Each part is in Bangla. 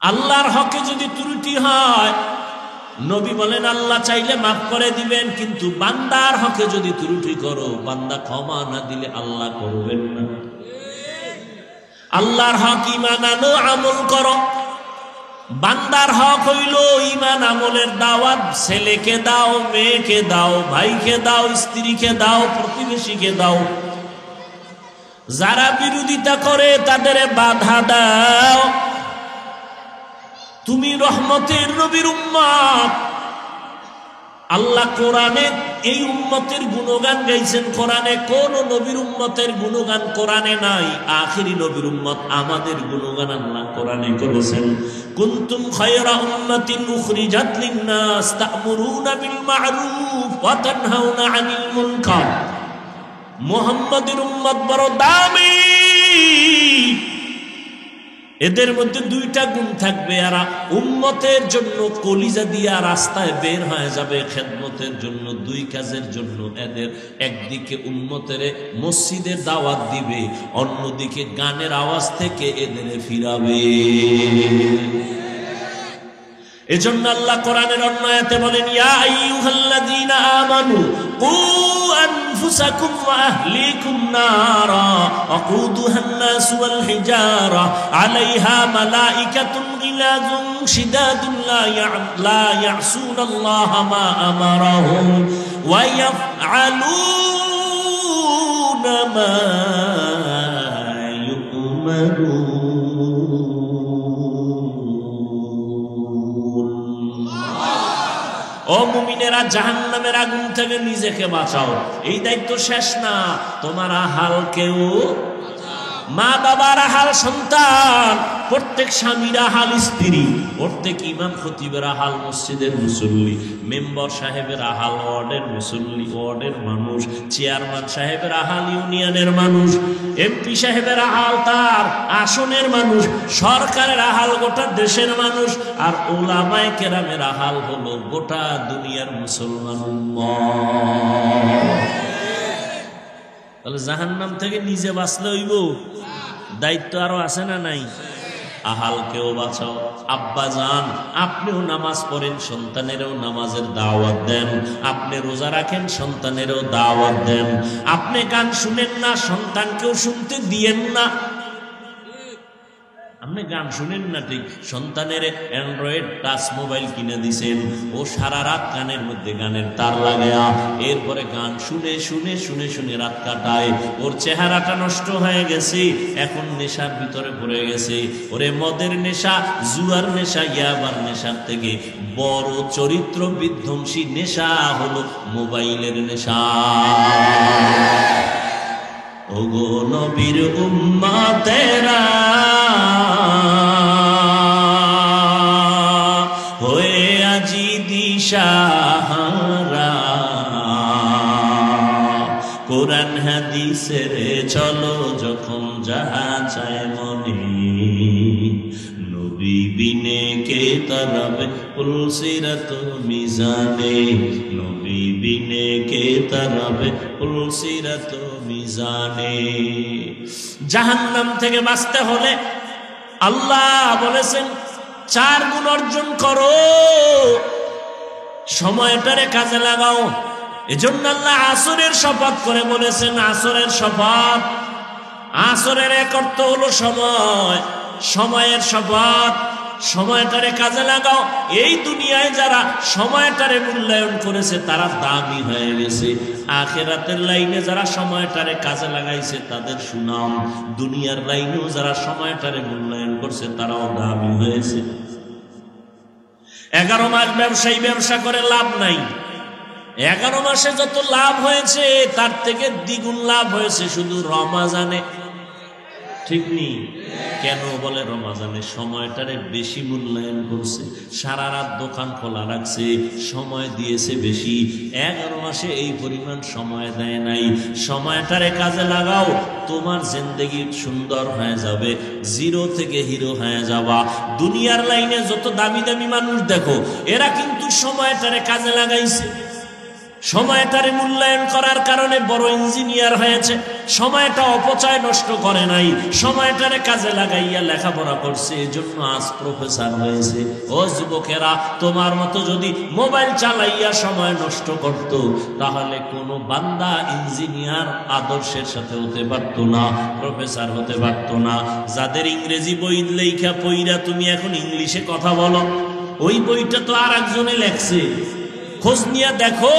আল্লাহর হকে যদি ত্রুটি হয় নবী বলেন আল্লাহ চাইলে মাফ করে দিবেন, কিন্তু বান্দার হকে যদি ত্রুটি করো, বান্দা ক্ষমা না দিলে আল্লাহ করবেন না। আল্লাহর হক ঈমান আনো, আমল করো। বান্দার হক হইল ঈমান আমলের দাওয়াত। ছেলেকে দাও, মেয়েকে দাও, ভাইকে দাও, স্ত্রীকে দাও, প্রতিবেশীকে দাও। যারা বিরোধিতা করে তাদের বাধা দাও। তুমি রহমতের নবীর উম্মত। আল্লাহ কোরআনে এই উম্মতের গুণগান গাইছেন। কোরআনে কোন নবীর উম্মতের গুণগান কোরআনে নাই। আখিরি নবীর উম্মত আমাদের গুণগান আল্লাহ কোরআনে করেছেন। কুনতুম খায়রা উম্মাতিন উখরিজাত লিন-নাস তা'মুরুনা বিল মা'রুফ ওয়া তানহাউনা আনিল মুনকার। মুহাম্মাদের উম্মত বড় দামি। এদের মধ্যে দুইটা গুণ থাকবে, এরা উম্মতের জন্য কলিজা দিয়া রাস্তায় বের হয়ে যাবে খেদমতের জন্য, দুই কাজের জন্য। এদের একদিকে উম্মতের মসজিদের দাওয়াত দিবে, অন্যদিকে গানের আওয়াজ থেকে এদের ফিরাবে। এজন্য আল্লাহ কোরআনের অন্য আয়াতে বলেন, ইয়া আইয়ুহাল্লাযীনা আমানু কু আনফুসাকুম ওয়া আহলিকুম নারা ওয়াকুদুহান নাস ওয়াল হিজারা আলাইহা মালাইকাতুন গিলাযুন শিদাদুন লা ইয়াসুনাল্লাহা মা আমারাহুম ওয়া ইয়াফআলুনা মা ইউমারুন। ও মুমিনেরা, জাহান্নামের আগুন থেকে নিজেকে বাঁচাও। এই দায়িত্ব শেষ না, তোমার আহাল কেউ, মা বাবার আহাল সন্তান, প্রত্যেক স্বামীর আহাল স্ত্রী, প্রত্যেক ইমাম খতিবের আহাল মসজিদের মুসল্লি, মেম্বার সাহেবের আহাল ওয়ার্ডের মুসল্লি, ওয়ার্ডের মানুষ, চেয়ারম্যান সাহেবের আহাল ইউনিয়নের মানুষ, এমপি সাহেবের আহাল তার আসনের মানুষ, সরকারের আহাল গোটা দেশের মানুষ, আর উলামায়ে কেরামের আহাল হলো গোটা দুনিয়ার মুসলমান উম্মত। তাহলে জাহান্নাম থেকে নিজে বাঁচলে হইব, দায়িত্ব আরো আছে না নাই? আহালকেও বাঁচাও। আব্বা যান, আপনিও নামাজ পড়েন, সন্তানেরও নামাজের দাওয়াত দেন। আপনি রোজা রাখেন, সন্তানেরও দাওয়াত দেন। আপনি গান শুনেন না, সন্তানকেও শুনতে দিয়েন না। আপনি গান শুনেন না ঠিক, সন্তানের অ্যান্ড্রয়েড টাচ মোবাইল কিনে দিছেন, ও সারা রাত গানের মধ্যে গানের তার লাগায়া এরপরে গান শুনে শুনে শুনে শুনে রাত কাটায়। ওর চেহারাটা নষ্ট হয়ে গেছে, এখন নেশার ভিতরে পড়ে গেছে। ওরে মদের নেশা, জুয়ার নেশা, ইয়াবার নেশার থেকে বড় চরিত্র বিধ্বংসী নেশা হলো মোবাইলের নেশা। ওগো নবীর উম্মতেরা, হয়ে আজি দিশাহারা, কোরআন হাদিসের চলো যখন যাহা চায় মনে, নবী বিনে কে তারাবে পুলসিরাত মিজানে, নবী বিনে কে তারাবে পুলসিরাত মিজানে। জাহান্নাম থেকে বাঁচতে হলে আল্লাহ বলেছেন 4 গুণ অর্জন করো, সময়টারে কাজে লাগাও। এজন্য আল্লাহ আসরের শপথ করে বলেছেন, আসরের শপথ। আসরের এক অর্থ হলো সময়, সময়ের শপথ। সময়টারে কাজে লাগাও। এই দুনিয়ায় যারা সময়টারে মূল্যায়ন করেছে তারা দামি হয়ে গেছে। আখিরাতের লাইনে যারা সময়টারে কাজে লাগাইছে তাদের সুনাম। দুনিয়ার লাইনেও যারা সময়টারে মূল্যায়ন করছে তারাও দামি হয়েছে। 11 মাস ব্যবসায়ী ব্যবসা করে লাভ নাই। 11 মাসে যত লাভ হয়েছে তার থেকে দ্বিগুণ লাভ হয়েছে শুধু রমাজানে। ঠিক নেই? কেন বলে রমাজানে সময়টারে বেশি মূল্যায়ন করছে, সারা রাত দোকান খোলা রাখছে, সময় দিয়েছে বেশি। 11 মাসে এই পরিমাণ সময় দেয় নাই। সময়টারে কাজে লাগাও, তোমার জিন্দেগি সুন্দর হয়ে যাবে, জিরো থেকে হিরো হয়ে যাবা। দুনিয়ার লাইনে যত দামি দামি মানুষ দেখো, এরা কিন্তু সময়টারে কাজে লাগাইছে। সময়টারে মূল্যায়ন করার কারণে বড় ইঞ্জিনিয়ার হয়েছে, সময়টা অপচয় নষ্ট করে নাই, সময়টারে কাজে লাগাইয়া লেখাপড়া করছে, এজন্য আজ প্রফেসর হয়েছে। ও যুবকেরা, তোমার মতো যদি মোবাইল চালাইয়া সময় নষ্ট করত, তাহলে কোনো বান্দা ইঞ্জিনিয়ার আদর্শের সাথে হতে পারত না, প্রফেসর হতে পারত না। যাদের ইংরেজি বই লেখা পইরা তুমি এখন ইংলিশে কথা বলো, ওই বইটা তো আর একজনে লেখছে, খোঁজ নিয়ে দেখো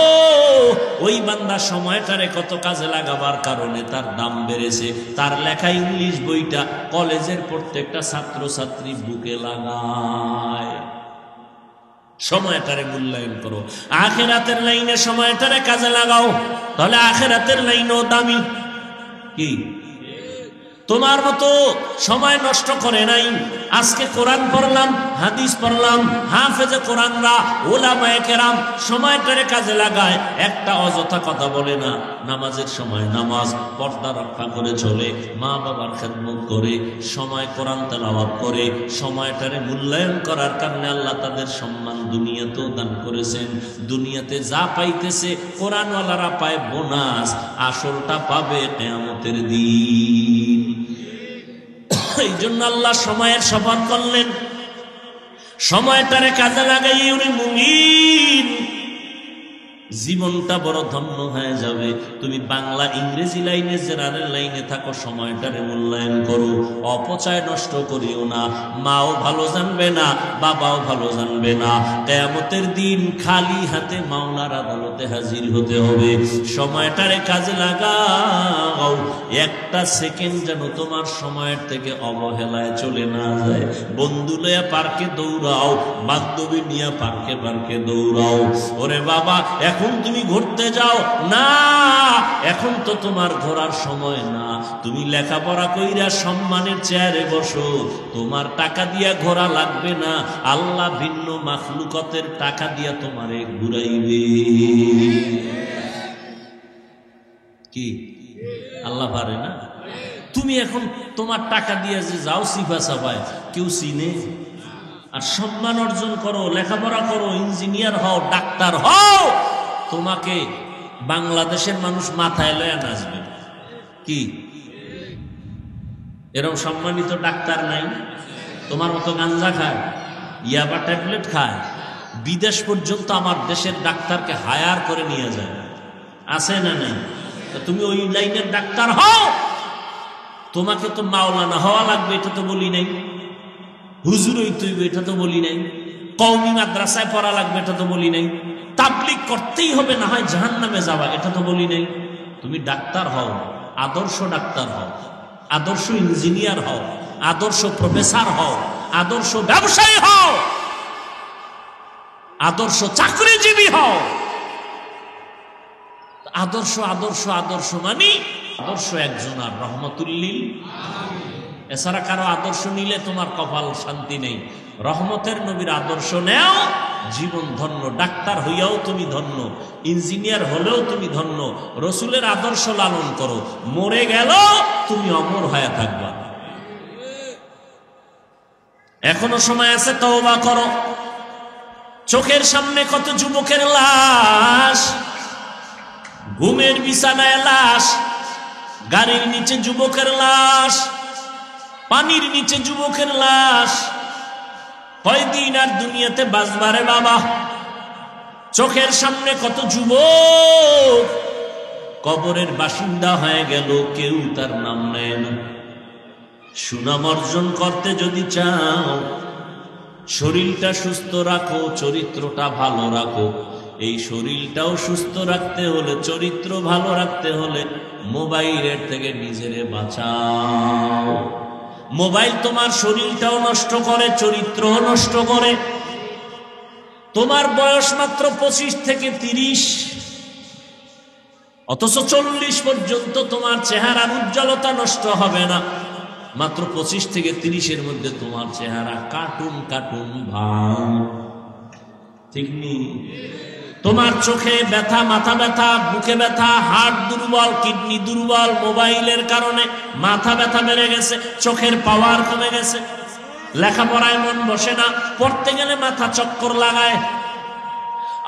ওই বান্দা সময়টারে কত কাজে লাগাবার কারণে তার দাম বেড়েছে। তার লেখা ইংলিশ বইটা কলেজের প্রত্যেকটা ছাত্র ছাত্রী বুকে লাগায়। সময়টারে মূল্যায়ন করো, আখিরাতের লাইনে সময়টারে কাজে লাগাও, তাহলে আখিরাতের লাইনও দামি। কি তোমার মতো সময় নষ্ট করে নাই? আজকে কোরআন পড়লাম, হাদিস পড়লাম, হাফেজে কোরআনরা, ওলামায়ে কেরাম সময়টারে কাজে লাগায়, একটা অযথা কথা বলে না। নামাজের সময় নামাজ, পর্দা রক্ষা করে চলে, মা বাবার খেদমত করে, সময় কোরআন তেলাওয়াত করে, সময়টারে মূল্যায়ন করার কারণে আল্লাহ তাদের সম্মান দুনিয়াতেও দান করেছেন। দুনিয়াতে যা পাইতেছে কোরআনওয়ালারা পায় বোনাস, আসলটা পাবে কিয়ামতের দিন। এই জন্য আল্লাহ সময়ের শপথ করলেন, সময়টারে কাজে লাগাই উনি মুমিন, জীবনটা বড় ধন্য হয়ে যাবে। তুমি বাংলা ইংরেজি লাইনে জেনারেল লাইনে থাকো, সময়টারে মূল্যায়ন করো, অপচয় নষ্ট করিও না। মাও ভালো জানবে না, বাবাও ভালো জানবে না, কিয়ামতের দিন খালি হাতে মাওলার আদালতে হাজির হতে হবে। সময়টারে কাজে লাগাও, একটা সেকেন্ড যেন তোমার সময়ের থেকে অবহেলায় চলে না যায়। বন্ধু লইয়া পার্কে দৌড়াও, বান্ধবী নিয়ে পার্কে পার্কে দৌড়াও। ওরে বাবা, এখন তুমি ঘুরতে যাও না, এখন তো তোমার ঘোরার সময় না। তুমি লেখাপড়া কইরা সম্মানের চেয়ারে বসো, তোমার টাকা দিয়া ঘোরা লাগবে না, আল্লাহ ভিন্ন মাখলুকতের টাকা দিয়া তোমারে ঘুরাইবে। কি আল্লাহ পারে না? তুমি এখন তোমার টাকা দিয়ে যে যাও সিফা সাফায়, কেউ চিনে? আর সম্মান অর্জন করো, লেখাপড়া করো, ইঞ্জিনিয়ার হও, ডাক্তার হও, তোমাকে বাংলাদেশের মানুষ মাথায় লয়া নাচবে। কি এরকম সম্মানিত ডাক্তার নাই? তোমার মতো গাঞ্জা খায়, ইয়াবা ট্যাবলেট খায়, বিদেশ পর্যন্ত আমার দেশের ডাক্তারকে হায়ার করে নিয়ে যায়, আছে না নাই? তুমি ওই লাইনের ডাক্তার হও। তোমাকে তো মাওলানা হওয়া লাগবে, এটা তো বলি নাই। হুজুর হইতে হইবে, এটা তো বলি নাই। কওমি মাদ্রাসায় পড়া লাগবে, এটা তো বলি নাই। তাবলীগ করতেই হবে, না হয় জাহান্নামে যাওয়া, এটা তো বলি নাই। তুমি ডাক্তার হও, আদর্শ ডাক্তার হও, আদর্শ ইঞ্জিনিয়ার হও, আদর্শ প্রফেসর হও, আদর্শ ব্যবসায়ী হও, আদর্শ চাকরিজীবী হও। আদর্শ আদর্শ আদর্শ মানে আদর্শ একজন আর রহমতুল্লিল, এছাড়া কারো আদর্শ নিলে তোমার কপাল শান্তি নেই। রহমতের নবীর আদর্শ নেও, জীবন ধন্য। ডাক্তার হইয়াও তুমি ধন্য, ইঞ্জিনিয়ার হলেও তুমি ধন্য। রসুলের আদর্শ লালন করো, মরে গেল তুমি অমর হয়ে থাকবা। এখনো সময় আছে, তওবা করো। চোখের সামনে কত যুবকের লাশ, ঘুমের বিছানায় লাশ, গাড়ির নিচে যুবকের লাশ, পানির নিচে যুবকের লাশ। কয়দিন আর দুনিয়াতে বাঁচবারে বাবা? চোখের সামনে কত যুবক কবরের বাসিন্দা হয়ে গেল, কেউ তার নাম নেয় না। সুনাম অর্জন করতে যদি চাও, শরীরটা সুস্থ রাখো, চরিত্রটা ভালো রাখো। এই শরীরটাও সুস্থ রাখতে হলে, চরিত্র ভালো রাখতে হলে মোবাইলের থেকে নিজেরে বাঁচাও। মোবাইল তোমার শরীরটাও নষ্ট করে, চরিত্রও নষ্ট করে। তোমার বয়স মাত্র 25 থেকে 30, অথচ 40 পর্যন্ত তোমার চেহারার উজ্জ্বলতা নষ্ট হবে না। মাত্র 25 থেকে 30-এর মধ্যে তোমার চেহারা কার্টুন কার্টুন ভাব, ঠিক নেই? তোমার চোখে ব্যথা, মাথা ব্যথা, বুকে ব্যথা, হার্ট দুর্বল, কিডনি দুর্বল, মোবাইলের কারণে মাথা ব্যথা বেড়ে গেছে, চোখের পাওয়ার কমে গেছে, লেখাপড়ায় মন বসে না, পড়তে গেলে মাথা চক্কর লাগায়।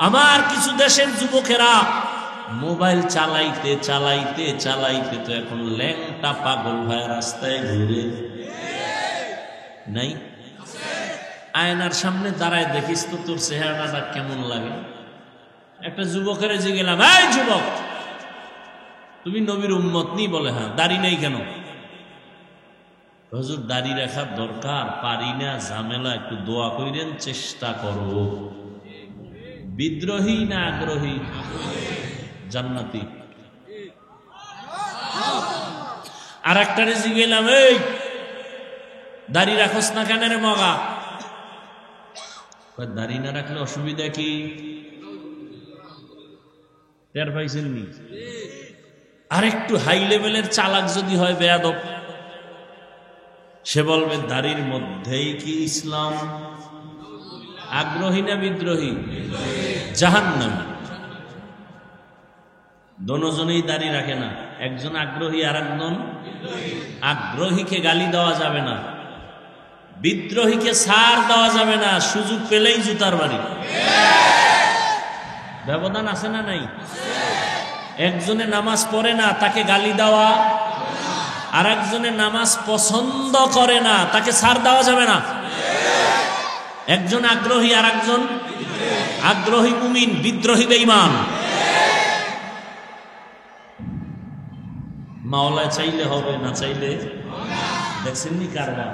আমার কিছু দেশের যুবকেরা মোবাইল চালাইতে চালাইতে চালাইতে তো এখন ল্যাংটা পাগল ভাই রাস্তায় ঘুরে নাই? আয়নার সামনে দাঁড়ায় দেখিস তো তোর চেহারাটা কেমন লাগে। একটা যুবকের যে গেলাম, এই যুবক তুমি নবীর উম্মত নি? বলে হ্যাঁ। দাড়ি নেই কেন? হুজুর দাড়ি রাখার দরকার, পারি না, ঝামেলা, একটু দোয়া কইরেন, চেষ্টা করো। বিদ্রোহী না আগ্রহী? জান্নাতি। আর একটারে জিগেলাম, এই দাড়ি রাখস না কেন রে মগা? দাড়ি না রাখলে অসুবিধা কি? টের পাইছেন নি? আর একটু হাই লেভেলের চালাক যদি হয় বেয়াদব, সে বলবে দাড়ির মধ্যেই কি ইসলাম? আগ্রহী না বিদ্রোহী? জাহান্নামী। দোনোজনেই দাড়ি রাখে না, একজন আগ্রহী আর একজন আগ্রহীকে গালি দেওয়া যাবে না, বিদ্রোহীকে ছাড় দেওয়া যাবে না, সুযোগ পেলেই জুতার বাড়ি। ব্যবধান আছে না নাই? একজনে নামাজ পড়ে না, তাকে গালি দেওয়া, আর একজনে নামাজ পছন্দ করে না, তাকে ছাড় দেওয়া যাবে না। একজন আগ্রহী আর একজন আগ্রহী মুমিন, বিদ্রোহী বেঈমান। মাওলায় চাইলে হবে, না চাইলে দেখছেন নি কারবার।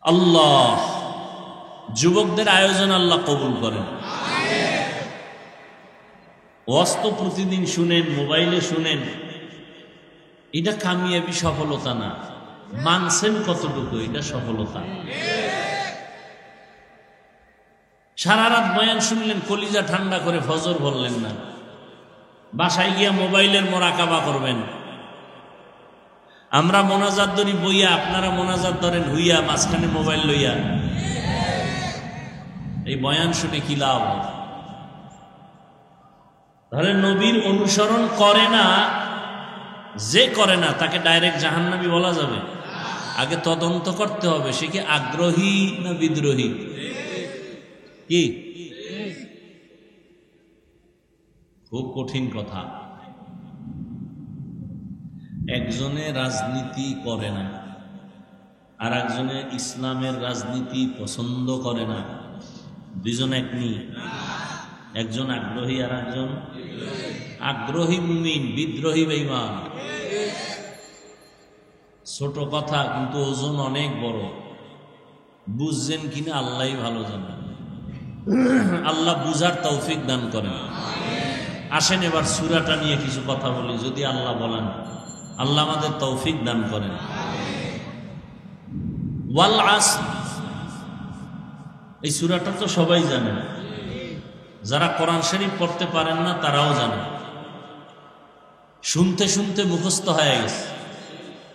আল্লাহ যুবকদের আয়োজন আল্লাহ কবুল করেন। ওয়াজ তো প্রতিদিন শুনেন, মোবাইলে শুনেন, এটা কামিয়াবি, সফলতা না। মানছেন কতটুকু, এটা সফলতা। সারা রাত বয়ান শুনলেন, কলিজা ঠান্ডা করে ফজর বললেন না, বাসায় গিয়া মোবাইলের মোরাকাবা করবেন। আমরা মোনাজাত ধরি বইয়া, আপনারা মোনাজাত ধরেন হইয়া, মাঝখানে মোবাইল লইয়া। এই বয়ান শুনে কি লাভ? ধরেন নবীর অনুসরণ করে না, যে করে না তাকে ডাইরেক্ট জাহান্নামী বলা যাবে? আগে তদন্ত করতে হবে, সে কি আগ্রহী না বিদ্রোহী। কি খুব কঠিন কথা। একজনে রাজনীতি করে না, আর একজনে ইসলামের রাজনীতি পছন্দ করে না, দুইজন এক নি। একজন আগ্রহী আর একজন আগ্রহী মুমিন, বিদ্রোহী বেঈমান। ছোট কথা কিন্তু ওজন অনেক বড়। বুঝছেন কিনা আল্লাহই ভালো জানেন। আল্লাহ বুঝার তৌফিক দান করেন। আসেন এবার সূরাটা নিয়ে কিছু কথা বলি, যদি আল্লাহ বলেন। আল্লাহ আমাদের তৌফিক দান করেন। ওয়াল আসর, এই সূরাটা তো সবাই জানেন, যারা কোরআন শরীফ পড়তে পারেন না তারাও জানেন, শুনতে শুনতে মুখস্থ হয়ে গেছে,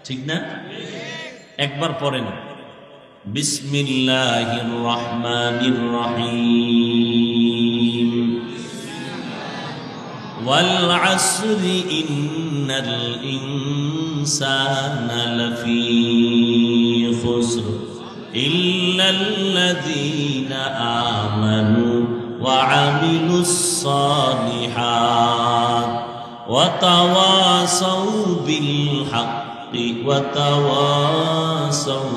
ঠিক না? একবার পড়েন, বিসমিল্লাহির রহমানির রহিম। ওয়াল আসরি ইন্নাল ইনসানা লাফি খুসর ইল্লাল্লাযীনা আমানু ওয়া আমিলুস সালিহাত ওয়া তাওয়াসাউ বিল হাক্কি ওয়া তাওয়াসাউ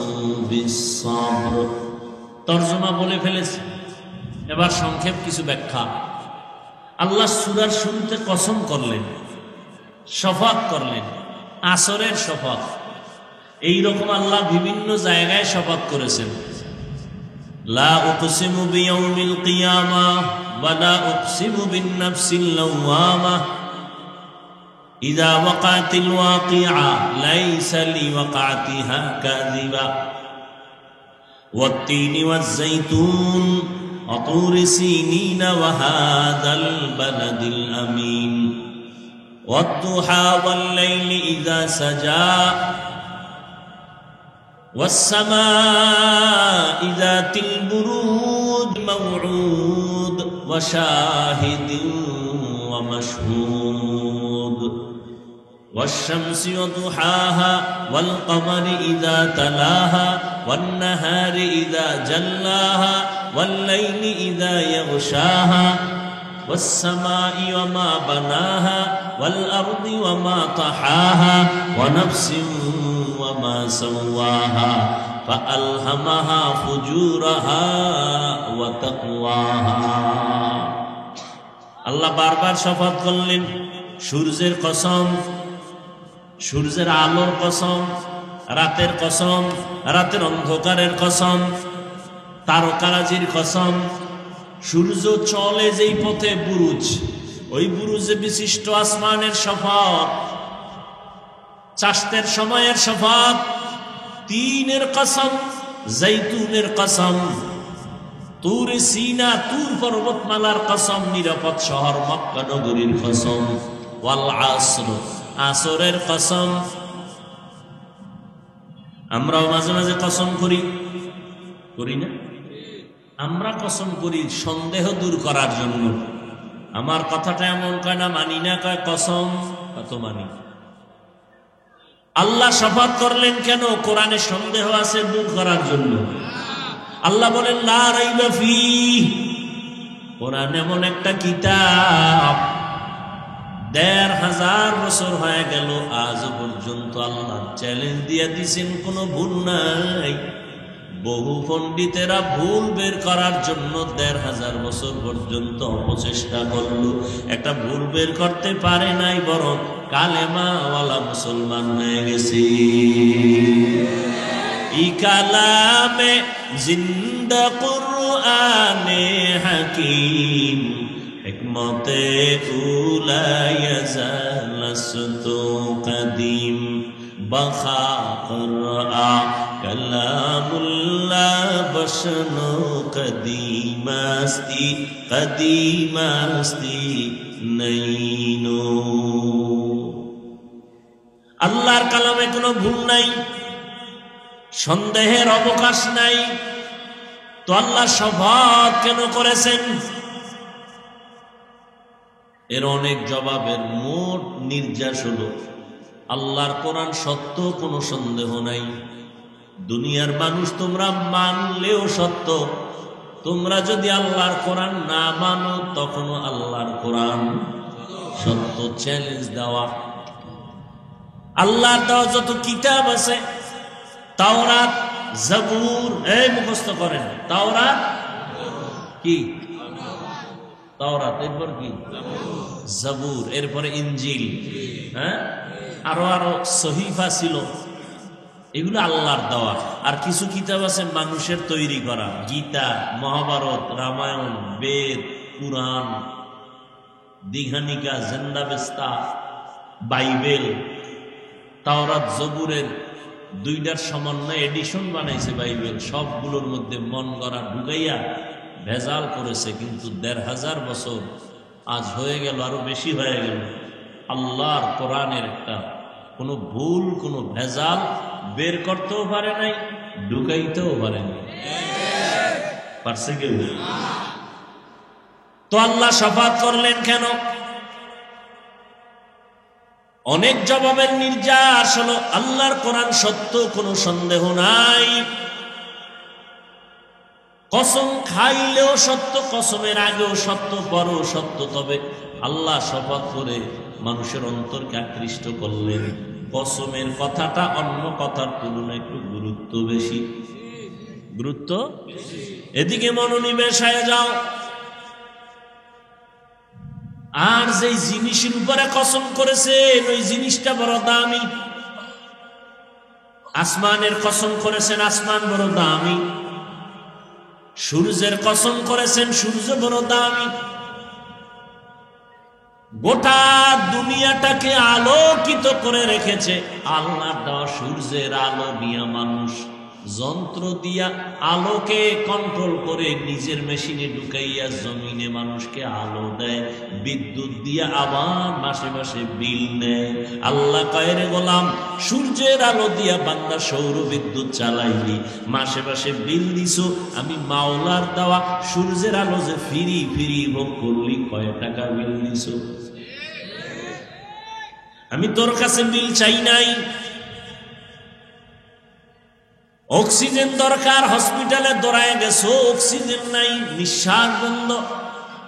বিস সাবর। তরজমা বলে ফেলেছি, এবার সংক্ষেপ কিছু ব্যাখ্যা। আল্লাহ সূরার শুরুতে কসম করলেন, শপথ করলেন, আসরের শপথ। এইরকম আল্লাহ বিভিন্ন জায়গায় শপথ করেছেন। লা উকসিমু বিয়াউমিল কিয়ামাহ ওয়া লা উকসিমু বিন নাফসিল লাওয়ামাহ ইযা ওয়াকাতিল ওয়াকিআ লাইসা লিওয়াকাতিহা কাযিবা ওয়াত-তিনি ওয়াজ-যাইতুন ওয়া তুরি সিনিন ওয়া হাযাল বালাদিল আমিন ওয়াদ-দুহা ওয়াল-লাইলি ইযা সাজা والسماء ذات البروج موعود وشاهد ومشهود والشمس وضحاها والقمر إذا تلاها والنهار إذا جلاها والليل إذا يغشاها والسماء وما بناها والأرض وما طحاها ونفس وما سواها فألهمها فجورها وتقواها আল্লাহ বারবার শপথ করলেন সূর্যের কসম, সূর্যের আলোর কসম, রাতের কসম, রাতের অন্ধকারের কসম, তারকারাজির কসম। সূর্য চলে যেই পথে বুরুজ, ওই বুরুজে বিশিষ্ট আসমানের শপথ, চাষতের সময়ের শপথ, তিনের কসম, জৈতুনের কসম, তুর সিনা তুর পর্বতমালার কসম, নিরাপদ শহর মক্কা নগরীর কসম, ওয়াল আসর আসরের কসম। আমরাও মাঝে মাঝে কসম করি, করি না? আমরা কসম করি সন্দেহ দূর করার জন্য। আমার কথাটা এমন কয় না মানি না, কয় কসম কত মানি। আল্লাহ শপথ করলেন কেন? কোরআনে সন্দেহ আছে দূর করার জন্য। আল্লাহ বলেন লা রাইবা ফীহ, কোরআন এমন একটা কিতাব ১৫০০ বছর হয়ে গেল, আজ পর্যন্ত আল্লাহ চ্যালেঞ্জ দিয়ে দিয়েছেন, কোনো ভুল নাই। বহু পণ্ডিতেরা ভুল বের করার জন্য ১৫০০ বছর পর্যন্ত অপচেষ্টা করল, একটা ভুল বের করতে পারে নাই, বরং কালেমাওয়ালা মুসলমান হয়ে গেছে। ই কালামে জিন্দা কুরআনে হাকিম হিকমতে উলায়াজালসতু কদিম বখা কুরআ কালামুল্লাহ বশনো কদিমাস্তি কদিমাস্তি নইনো। আল্লাহর কালামে কোনো ভুল নাই, সন্দেহের অবকাশ নাই। তো আল্লাহ শপথ কেন করেছেন? এর অনেক জবাবের মোট নির্যাস হলো আল্লাহর কোরআন সত্য, কোনো সন্দেহ নাই। দুনিয়ার মানুষ তোমরা মানলেও সত্য, তোমরা যদি আল্লাহর কোরআন না মানো তখনও আল্লাহর কোরআন সত্য। চ্যালেঞ্জ দেওয়া। আল্লাহর দেওয়া যত কিতাব আছে, তাওরাত, জাবুর, এই মুখস্থ করেন, তাওরাত কি? তাওরাত, এরপর কি? জাবুর, এরপরে ইনজিল, হ্যাঁ, আরো আরো সহিফা ছিল, এগুলো আল্লাহর দেওয়া। আর কিছু কিতাব আছে মানুষের তৈরি করা, গীতা, মহাভারত, রামায়ণ, বেদ, কুরআন, দীঘানিকা, জেন্দাবেস্তা, বাইবেল, তাওরাত, জবুরের দুইটার সমন্বয় এডিশন বানাইছে বাইবেল। সবগুলোর মধ্যে মন গড়া ঢুকাইয়া ভেজাল করেছে, কিন্তু ১৫০০ বছর আজ হয়ে গেল, আরো বেশি হয়ে গেল। আল্লাহর কোরআনের একটা কোনো ভুল, কোনো ভেজাল বের করতেও পারে নাই, ঢুকাইতেও পারে নাই। পারছে কেউ? তো আল্লাহ শপথ করলেন কেন? অনেক জবাবের নির্যাস হলো আল্লাহর কোরআন সত্য, কোনো সন্দেহ নাই। কসম খাইলেও সত্য, কসমের আগেও সত্য, পরেও সত্য। তবে আল্লাহ শপথ করে মানুষের অন্তরকে আকৃষ্ট করলেন। কসমের কথাটা অন্য কথার তুলনায় একটু গুরুত্ব বেশি, গুরুত্ব। এদিকে মনোনিবেশ হয়ে যাও। আর যে জিনিসের উপরে কসম করেছেন ওই জিনিসটা বড় দামি। আসমানের কসম করেছেন, আসমান বড় দামি। সূর্যের কসম করেছেন, সূর্য বড় দামি। গোটা দুনিয়াটাকে আলোকিত করে রেখেছে আল্লাহর দেওয়া সূর্যের আলো দিয়া। মানুষ যন্ত্র দিয়া আলোকে কন্ট্রোল করে নিজের মেশিনে ঢুকাইয়া জমিনে মানুষকে আলো দেয়। বিদ্যুৎ দিয়া আবার মাসে মাসে বিল নেয়। আল্লাহ কয়, রে গোলাম, সূর্যের আলো দিয়া বান্দা সৌর বিদ্যুৎ চালাইলি, মাসে মাসে বিল দিছো। আমি মাওলার দেওয়া সূর্যের আলো যে ফিরি ফিরি ভোগ করলি, কয় টাকা বিল দিছো? আমি তোর কাছে বিল চাই নাই। অক্সিজেন দরকার, হসপিটালে দৌড়ায় গেছো, অক্সিজেন নাই, নিঃশ্বাস বন্ধ,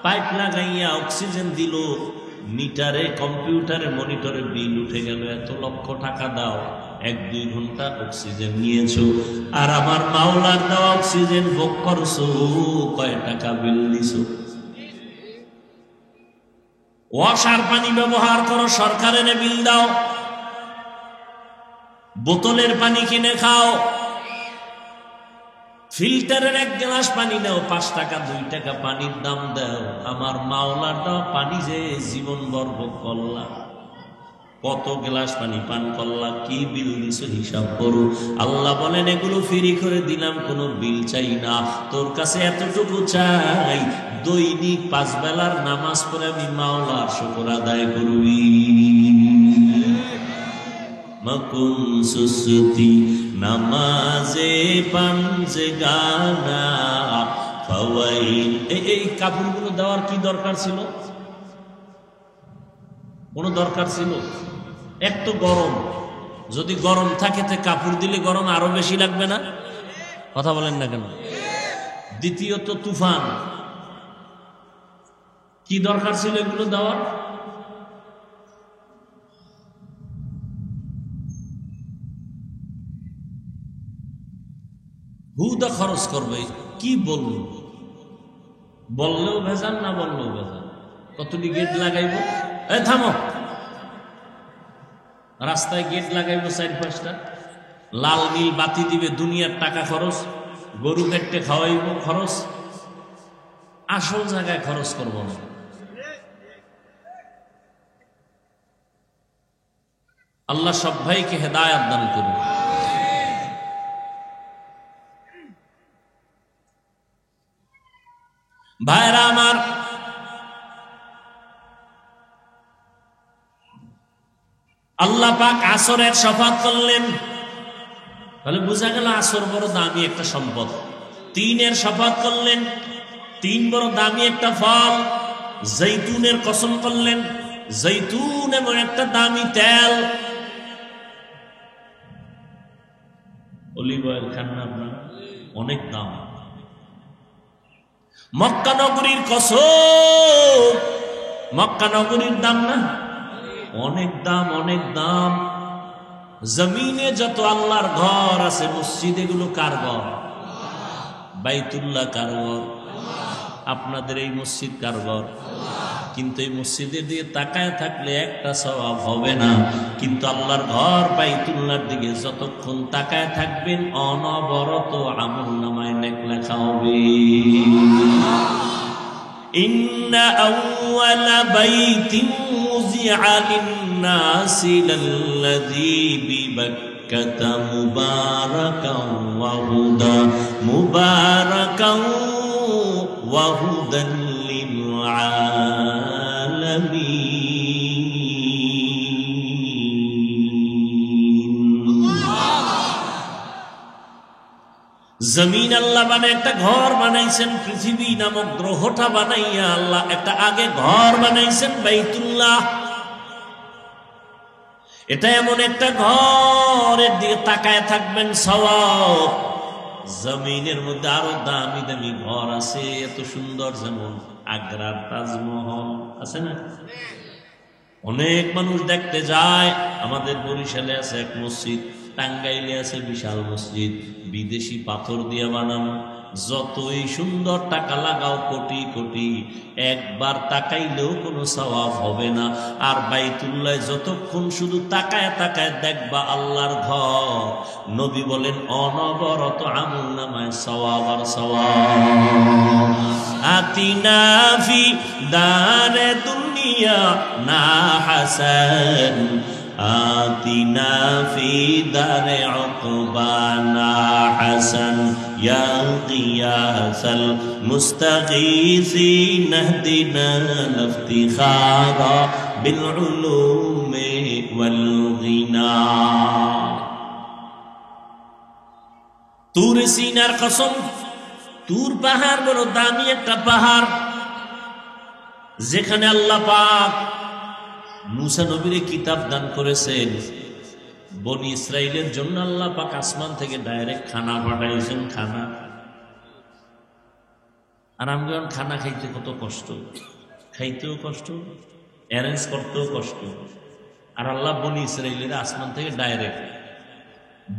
পাইপ লাগাইয়া অক্সিজেন দিল, মিটারে কম্পিউটারে মনিটরে বিল উঠে গেল, এত লক্ষ টাকা দাও, 1-2 ঘন্টা অক্সিজেন নিয়েছো, আর আমার মাওলার দেওয়া অক্সিজেন ভোগ করছো, কয় টাকা বিল দিছো? ওয়াসার পানি ব্যবহার করো, সরকারের বিল দাও, বোতলের পানি কিনে খাও, ফিল্টারের 1 গ্লাস পানি নাও, 5 টাকা 2 টাকা পানির দাম দাও, আমার মাওলার দেওয়া পানি যে জীবন বরবাদ করলা, কত গ্লাস পানি পান করলা, কি বিল দিছো হিসাব করো। আল্লাহ বলেন এগুলো ফ্রি করে দিলাম, কোনো বিল চাই না, তোর কাছে এতটুকু চাই, দৈনিক 5 বেলার নামাজ পড়ে আমি মাওলার শুকর আদায় করবি। মকুম সুসুতি নামাজে পাঞ্জে গানা ফাওয়াইন। এই কাপড়গুলো দেওয়ার কি দরকার ছিল? কোনো দরকার ছিল? এক তো গরম, যদি গরম থাকে তে কাপড় দিলে গরম আরো বেশি লাগবে না? কথা বলেন না কেন? দ্বিতীয়ত তুফান, কি দরকার ছিল এগুলো দেওয়ার? হুদা খরচ করবে, কি বলবো, বললেও ভেজাল, না বললেও ভেজাল। কতটি গেট লাগাইব? এ থামো, রাস্তায় গেট লাগাইব 4-5টা, লাল নীল বাতি দিবে, দুনিয়ার টাকা খরচ, গরু কেটে খাওয়াইব খরচ, আসল জায়গায় খরচ করব না। আল্লাহ সব ভাইকে হেদায়েত দান করুন। ভাইরা আমার, আল্লাহ পাক আসরের শফাত করলেন, তাহলে বোঝা গেল আসর বড় দামি একটা সম্পদ। 3-এর শফাত করলেন, 3 বড় দামি একটা ফল। জৈতুনের কসম করলেন, জৈতুন এমন একটা দামি তেল। অলিভ অয়েল খান না আপনারা? অনেক দাম। মক্কা নগরীর কসম, মক্কা নগরীর দাম না? অনেক দাম, অনেক দাম। জমিনে যত আল্লাহর ঘর আছে, মসজিদ, এগুলো কার ঘর? বাইতুল্লাহ কার ঘর? আপনাদের এই মসজিদ কার ঘর? কিন্তু এই মসজিদের দিকে তাকায় থাকলে একটা সওয়াব হবে না, কিন্তু আল্লাহর ঘর বাইতুল্লাহর দিকে যতক্ষণ তাকায় থাকবেন অনবরত আমলনামায় নেক লেখা হবে। ইন্না আউওয়ালা বাইতিন উযিআ লিন-নাসি লাল্লাযী বিবাক্কাতা মুবারাকান ওয়া হুদা মুবারাকান ওয়া হুদান জমিন আল্লাহ বানায় একটা ঘর বানাইছেন, পৃথিবী নামক গ্রহটা বানাইয়া আল্লাহ একটা আগে ঘর বানাইছেন বাইতুল্লাহ। এটা এমন একটা ঘরের দিকে তাকায় থাকবেন সওয়াব। জমিনের মধ্যে আরো দামি দামি ঘর আছে, এত সুন্দর, যেমন আগ্রার তাজমহল আছে না? অনেক মানুষ দেখতে যায়। আমাদের বরিশালে আছে এক মসজিদ, টাঙ্গাইলে আছে বিশাল মসজিদ, বিদেশি পাথর দিয়ে বানানো, যতই সুন্দর, টাকা লাগাও কোটি কোটি, একবার তাকাইলেও কোনো সওয়াব হবে না। আর বাইতুল্লাহ যতক্ষণ শুধু তাকায় তাকায় দেখবা আল্লাহর ঘর, নবী বলেন অনবরত আমলনামায় সওয়াব আর সওয়াব। আতিনা ফি দারে দুনিয়া না হাসান, আতিনা ফি দারে উকবানা হাসান, ইয়া গিয়াসাল মুস্তাগীসিন ইহদিনা লিফতিখারা বিল উলুমি ওয়াল গিনা। তুর সিনার কসম, তুর পাহাড় বড় দামি একটা পাহাড়, যেখানে আল্লাহ পাক মুসা নবীর কিতাব দান করেছেন। বনি ইসরাইলের জন্য আল্লাহ পাক আসমান থেকে ডাইরেক্ট খানা পাঠাইছেন, খানা। আর আমি যখন খানা খাইতে কত কষ্ট, খাইতেও কষ্ট, অ্যারেঞ্জ করতেও কষ্ট। আর আল্লাহ বনি ইসরাইলের আসমান থেকে ডাইরেক্ট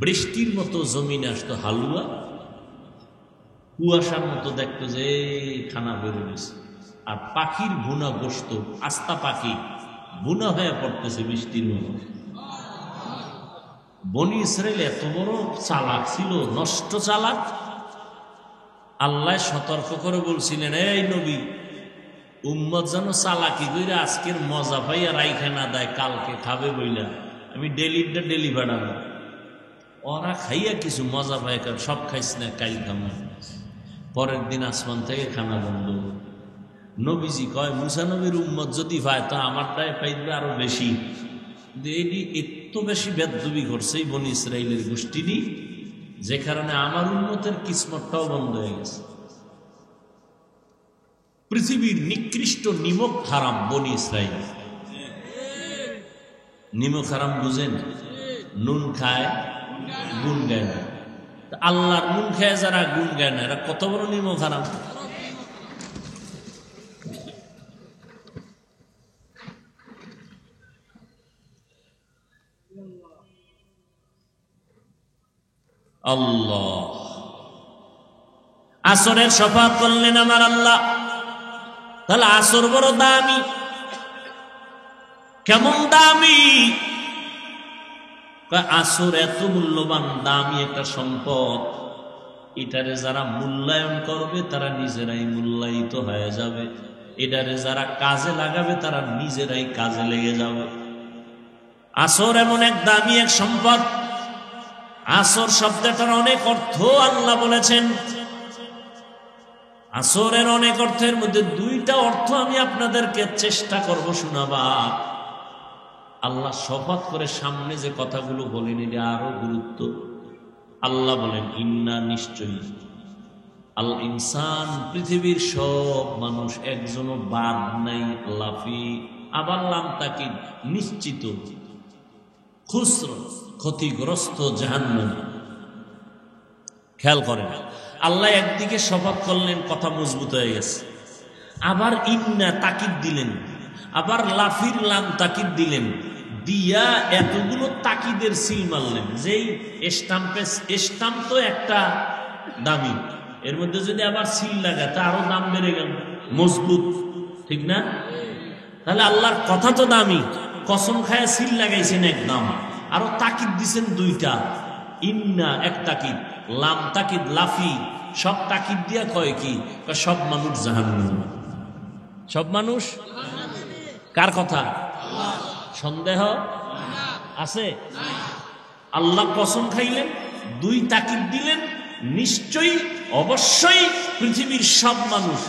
বৃষ্টির মতো জমিনে আসতো হালুয়া, কুয়াশার মতো দেখতো যে খানা বেরোয়েছে। আর পাখির ভুনা গোস্ত, আস্তা পাখি ভুনা হয়ে পড়তেছে বৃষ্টির মতো। বনি ইসরাইল এত বড় চালাক ছিল, নষ্ট চালাক। আল্লাহ সতর্ক করে বলছিলেন, এই নবী, উম্মত যেন চালাকি কইরা আজকের মজা পাইয়া রাইখা না দেয়, কালকে খাবে বইলা আমি ডেলি বাড়াবো। ওরা খাইয়া কিছু মজা পায়, সব খাইস না, কাল খামো। পরের দিন আসমান থেকে খানা বন্ধ। নবীজি কয়, মুসা নবীর উম্মত যদি পায় তো আমারটাই পাইবে আরো বেশি। এটি এত বেশি বেদবি করছে এই বনি ইসরাইলের গোষ্ঠীটি, যে কারণে আমার উম্মতের কিসমতটাও বন্ধ হয়ে গেছে। পৃথিবীর নিকৃষ্ট নিমক হারাম বনি ইসরাইল। নিমক হারাম বুঝেন? নুন খায়, গুণ গায় না। আল্লাহর নুন খায় যারা, গুণ গায় না, এরা কত বড় নিমক হারাম। আল্লাহ আসরের শফাত করলেন আমার আল্লাহ। তাহলে আসর বড় দামি। কেমন দামি? আসর এত মূল্যবান, দামি একটা সম্পদ। এটারে যারা মূল্যায়ন করবে তারা নিজেরাই মূল্যায়িত হয়ে যাবে। এটারে যারা কাজে লাগাবে তারা নিজেরাই কাজে লেগে যাবে। আসর এমন এক দামি এক সম্পদ। আসর শব্দটার অনেক অর্থ আল্লাহ বলেছেন। আসরের অনেক অর্থের মধ্যে দুইটা অর্থ আমি আপনাদেরকে চেষ্টা করব শোনাবা। আল্লাহ শপথ করে সামনে যে কথাগুলো বলেন এটা আরো গুরুত্ব। আল্লাহ বলেন, ইন্না, নিশ্চয়ই, আল ইনসান, পৃথিবীর সব মানুষ, একজনও বাদ নাই, লাফি, আবার লাম তাকিদ, নিশ্চিত, খুসর, ক্ষতিগ্রস্ত, জাহান্নামী। খেয়াল করেন, আল্লাহ একদিকে শপথ করলেন, কথা মজবুত হয়ে গেছে। আবার ইন্না তাকিদ দিলেন, আবার লাফির লাম তাকিদ দিলেন, দিয়া এতগুলো তাকিদের সিল মারলেন। যেই স্টাম্প তো একটা দামি, এর মধ্যে যদি আবার সিল লাগায় তা আরো দাম বেড়ে গেল, মজবুত, ঠিক না? তাহলে আল্লাহর কথা তো দামি, কসম খায় সিল লাগাইছেন একদম, আরো তাকিদ দিছেন দুইটা। ইন্না এক তাকিদ, লাম তাকিদ, লাফি, সব তাকিদ দিয়া কয় কি? সব মানুষ জাহান্নামী। সব মানুষ কার কথা? সন্দেহ আছে? আল্লাহ কসম খাইলেন, দুই তাকিদ দিলেন, নিশ্চয়ই, অবশ্যই পৃথিবীর সব মানুষ,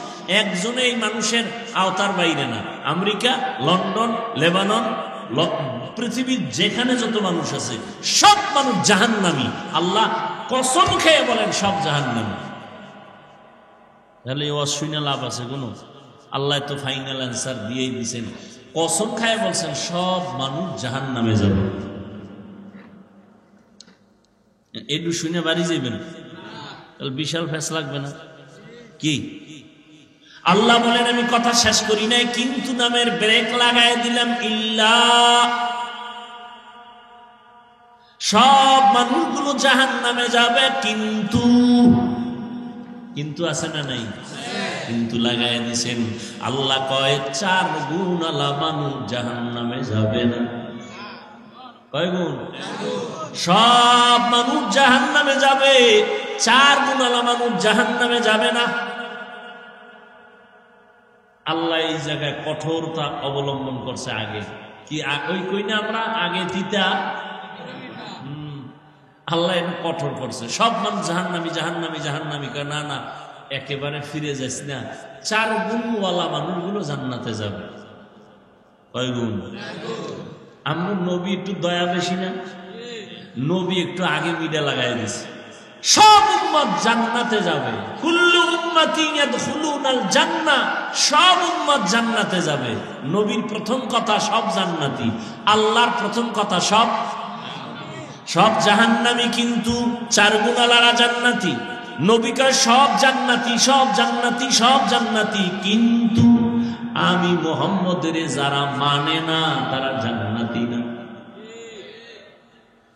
একজনে এই মানুষের আওতার বাইরে না। আমেরিকা, লন্ডন, লেবানন, পৃথিবীর যেখানে যত মানুষ আছে সব মানুষ জাহান্নামী। আল্লাহ কসম খেয়ে বলেন সব জাহান্নামী। তাহলে অশুনে লাভ আছে কোনো? আল্লাহ তো ফাইনাল অ্যান্সার দিয়েই দিয়েছেন, কসম খায় বলছেন সব মানুষ জাহান্নামে যাবে। একটু শুনে বাড়ি যাবেন, তাহলে বিশাল ফেস লাগবে না কি? আল্লাহ বলেন, আমি কথা শেষ করি নাই, কিন্তু নামের ব্রেক লাগাই দিলাম। ইল্লা, সব মানুষগুলো জাহান্নামে যাবে, কিন্তু, কিন্তু আছে না নাই? কিন্তু লাগাই দিছেন। আল্লাহ কয় 4 গুণ আলা মানুষ জাহান্নামে যাবে না। কয় গুণ? সব মানুষ জাহান্নামে যাবে, 4 গুণ আলা মানুষ জাহান্নামে যাবে না। আল্লাহ এই জায়গায় কঠোরতা অবলম্বন করছে। আগে কি ওই কই না আমরা আগে তিতা, আল্লাহ এটা কঠোর করছে। সব মানুষ জাহান্নামী, জাহান্নামী, জাহান্নামী। না না, একেবারে ফিরে যাস না, 4 গুণওয়ালা মানুষগুলো জান্নাতে যাবে। কয় গুণ? আমরা নবী একটু দয়া বেশি না? নবী একটু আগে মিডা লাগাই দিছে, সব উম্মত জান্নাতে যাবে। কুল্লু উম্মতিন ইয়াদখুলুনাল জান্নাহ, সব উম্মত জান্নাতে যাবে। নবীর প্রথম কথা সব জান্নাতি, আল্লাহর প্রথম কথা সব। সব জাহান্নামী, কিন্তু 4 গুণালারা জান্নাতি। নবী কয় সব জান্নাতি, সব জান্নাতি, সব জান্নাতি, কিন্তু আমি মুহাম্মদের যারা মানে না তারা জান্নাতি না।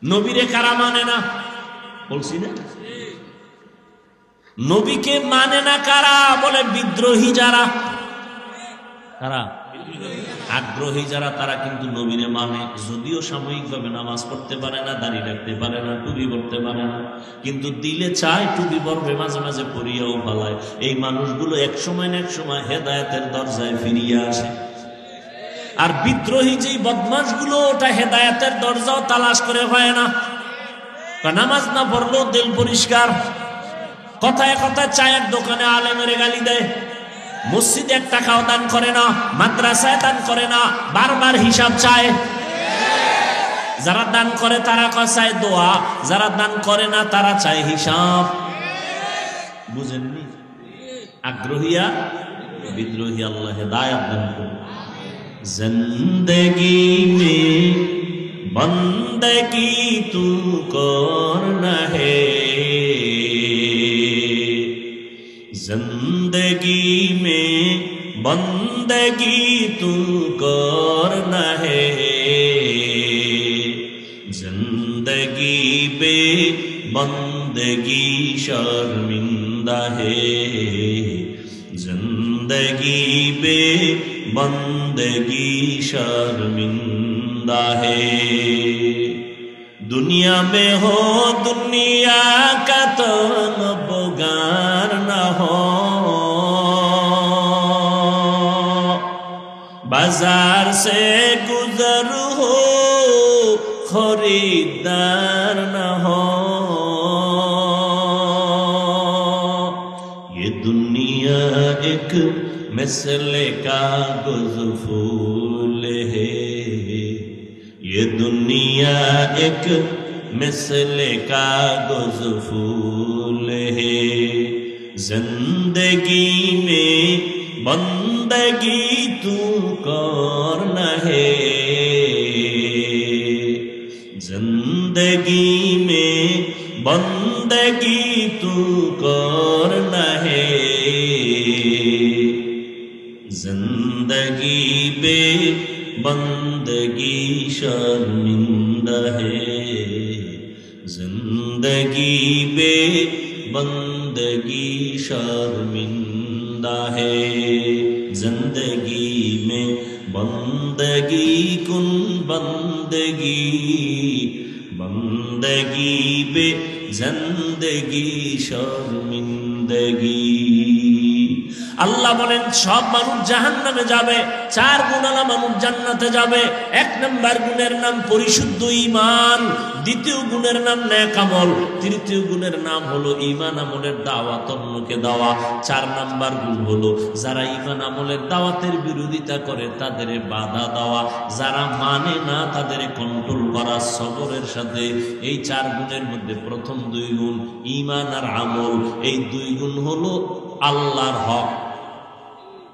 নবীরে কারা মানে না বলছি না? নবীকে মানে না কারা? বলে বিদ্রোহী যারা। কারা? আগ্রহী যারা, তারা কিন্তু নবীরে মানে। যদিও সাময়িকভাবে নামাজ পড়তে পারে না, দাড়ি রাখতে পারে না, টুপি পড়তে পারে না, কিন্তু দিলে চায় টুপি পরবে, মাঝে মাঝে পরিয়াও ফালায়। এই মানুষগুলো এক সময় না এক সময় হেদায়েতের দরজায় ফিরিয়ে আসে। আর বিদ্রোহী যেই বদমাশগুলো, ওটা হেদায়েতের দরজাও তালাশ করে হয় না। নামাজ না পড়লেও দিল পরিষ্কার, কথায় কথায় চায়ের দোকানে আলেমের গালি দেয়, মসজিদে 1 টাকাও দান করে না, মাদ্রাসায় দান করে না, বারবার হিসাব চায়। যারা দান করে তারা চায় দোয়া, যারা দান করে না তারা চায় হিসাব। বুঝেননি? আগ্রহীয়া বিদ্রোহী, আল্লাহ হেদায়েত দান করুন। জিন্দেগি মে বন্দেগি তু করনা হে, जिंदगी में बंदगी तू करना है, जिंदगी बे बंदगी शर्मिंदा है, जिंदगी बे बंदगी शर्मिंदा है। दुनिया में हो दुनिया का तो बगार न हो, बाजार से गुजर हो खरीदार न हो। ये दुनिया एक मिसले कागज फूल है, ये दुनिया एक मिसले कागज फूल है, जिंदगी में बंदगी तू करना है, जिंदगी में बंदगी तू करना है, जिंदगी बे बंदगी शर्मिंदा है, जिंदगी बे बंदगी शर्मिंदा है। जिंदगी में बंदगी कुन बंदगी, बंदगी बे जिंदगी शर्मिंदगी। আল্লাহ বলেন সব মানুষ জাহান্নামে যাবে, 4 গুণালা মানুষ জান্নাতে যাবে। 1 নম্বর গুণের নাম পরিশুদ্ধ ঈমান, 2য় গুণের নাম নেক আমল, 3য় গুণের নাম হলো ঈমান আমলের দাওয়াত অন্যকে দেওয়া। 4 নম্বর গুণ হলো যারা ঈমান আমলের দাওয়াতের বিরোধিতা করে তাদের বাধা দেওয়া, যারা মানে না তাদের কন্ট্রোল করা সবরের সাথে। এই 4 গুণের মধ্যে প্রথম 2 গুণ ঈমান আর আমল, এই 2 গুণ হলো আল্লাহর হক।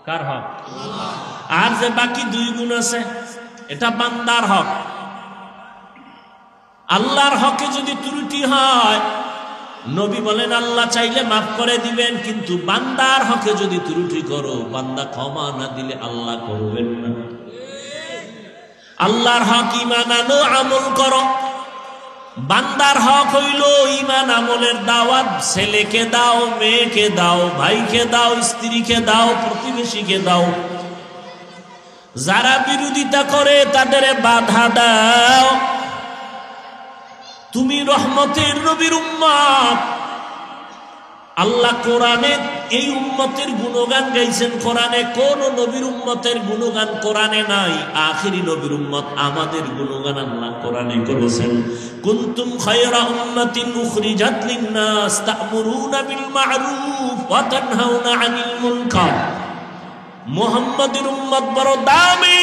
কার হক? আর যে বাকি 2 গুণ আছে এটা বান্দার হক। আল্লাহর হকে যদি ত্রুটি হয়, নবী বলেন আল্লাহ চাইলে মাফ করে দিবেন, কিন্তু বান্দার হকে যদি ত্রুটি করো, বান্দা ক্ষমা না দিলে আল্লাহ করবেন না। আল্লাহর হক ঈমান আনো, আমল করো। বান্দার হক হইল ঈমান আমলের দাওয়াত, ছেলেকে দাও, মেয়েকে দাও, ভাইকে দাও, স্ত্রীকে দাও, প্রতিবেশীকে দাও। যারা বিরোধিতা করে তাদের বাধা দাও। তুমি রহমতের নবীর উম্মত। আল্লাহ কোরআনে এই উম্মতের গুণগান গাইছেন। কোরআনে কোন নবীর উম্মতের গুণগান কোরআনে নাই, আখিরি নবীর উম্মত আমাদের গুণগান আল্লাহ কোরআনে করেছেন। কুনতুম খায়রা উম্মাতিন উখরিজাত লিন-নাস তা'মুরুনা বিল মা'রুফ ওয়া তানহাউনা আনিল মুনকার। মুহাম্মাদের উম্মত বড় দামি,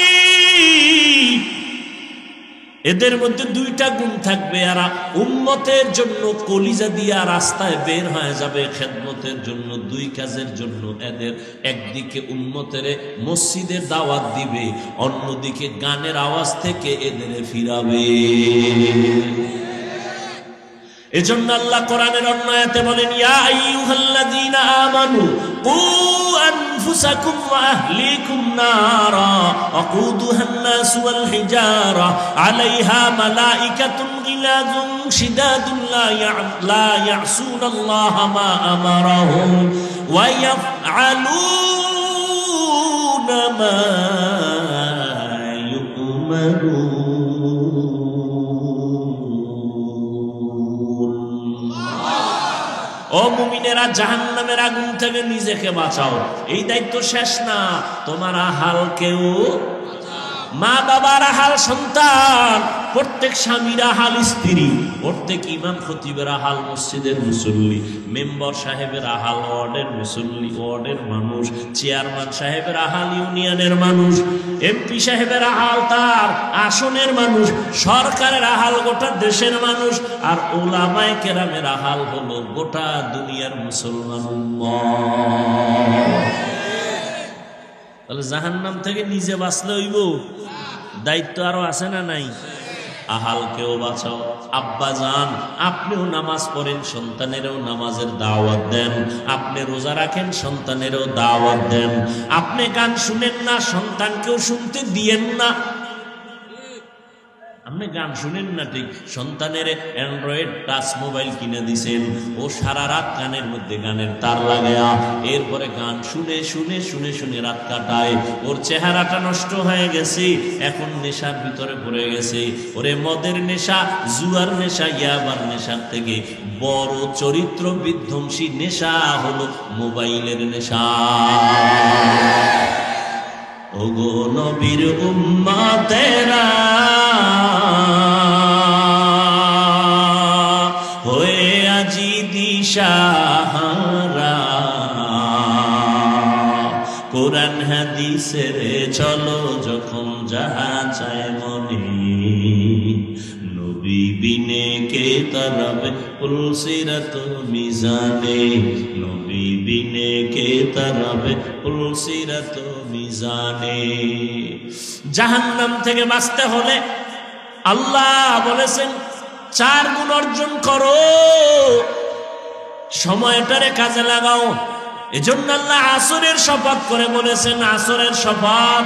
এদের মধ্যে 2টা গুণ থাকবে। এরা উম্মতের জন্য কলিজা দিয়া রাস্তায় বের হয়ে যাবে খেদমতের জন্য, 2 কাজের জন্য। এদের একদিকে উম্মতের মসজিদের দাওয়াত দিবে, অন্যদিকে গানের আওয়াজ থেকে এদের ফিরাবে। এজন্য আল্লাহ কোরআনের অন্য আয়াতে বলেন, ইয়া আইয়ুহাল্লাযীনা আমানু কু আনফুসাকুম ওয়া আহলিকুম নারা ওয়াকুদুহান নাসু ওয়াল হিজারা আলাইহা মালাইকাতুন গিলাযুন শিদাদুন লা ইয়াসুনাল্লাহা মা আমারাহুম ওয়া ইয়াফআলুনা মা ইউমারুন। ও মুমিনেরা, জাহান্নামের আগুন থেকে নিজেকে বাঁচাও। এই দায়িত্ব শেষ না, তোমার আহাল কেউ, মা বাবার আহাল সন্তান, প্রত্যেক স্বামীর আহাল স্ত্রী, প্রত্যেক ইমাম খতিবের আহাল মসজিদের মুসল্লি, মেম্বার সাহেবের আহাল ওয়ার্ডের মুসল্লি, ওয়ার্ডের মানুষ, চেয়ারম্যান সাহেবের আহাল ইউনিয়নের মানুষ, এমপি সাহেবের আহাল তার আসনের মানুষ, সরকারের আহাল গোটা দেশের মানুষ, আর উলামায়ে কেরামের আহাল হলো গোটা দুনিয়ার মুসলমান উম্মাহ। তাহলে জাহান্নাম থেকে নিজে বাঁচলে হইব, দায়িত্ব আরো আছে না নাই? আহালকেও বাঁচাও। আব্বা যান, আপনিও নামাজ পড়েন, সন্তানেরও নামাজের দাওয়াত দেন। আপনি রোজা রাখেন, সন্তানেরও দাওয়াত দেন। আপনি গান শুনেন না, সন্তানকেও শুনতে দিয়েন না। আপনি গান শুনেন না ঠিক, সন্তানের অ্যান্ড্রয়েড টাচ মোবাইল কিনে দিছেন, ও সারা রাত গানের মধ্যে গানের তার লাগায়া এরপরে গান শুনে শুনে শুনে শুনে রাত কাটায়, ওর চেহারাটা নষ্ট হয়ে গেছে, এখন নেশার ভিতরে পড়ে গেছে। ওরে মদের নেশা, জুয়ার নেশা, ইয়াবার নেশার থেকে বড় চরিত্র বিধ্বংসী নেশা হলো মোবাইলের নেশা। ওগো নবীর উম্মতেরা, হয়ে আজি দিশাহারা, কোরআন হাদিসের চলো যখন যাহা চায় মনে, নবী বিনে কে তারাবে পুলসিরাত মিজানে, নবী বিনে কে তারাবে পুলসিরাত মিজানে। জাহান্নাম থেকে বাঁচতে হলে আল্লাহ বলেছেন 4 গুণ অর্জন করো, সময়টারে কাজে লাগাও। এজন্য আল্লাহ আসরের শপথ করে বলেছেন, আসরের শপথ।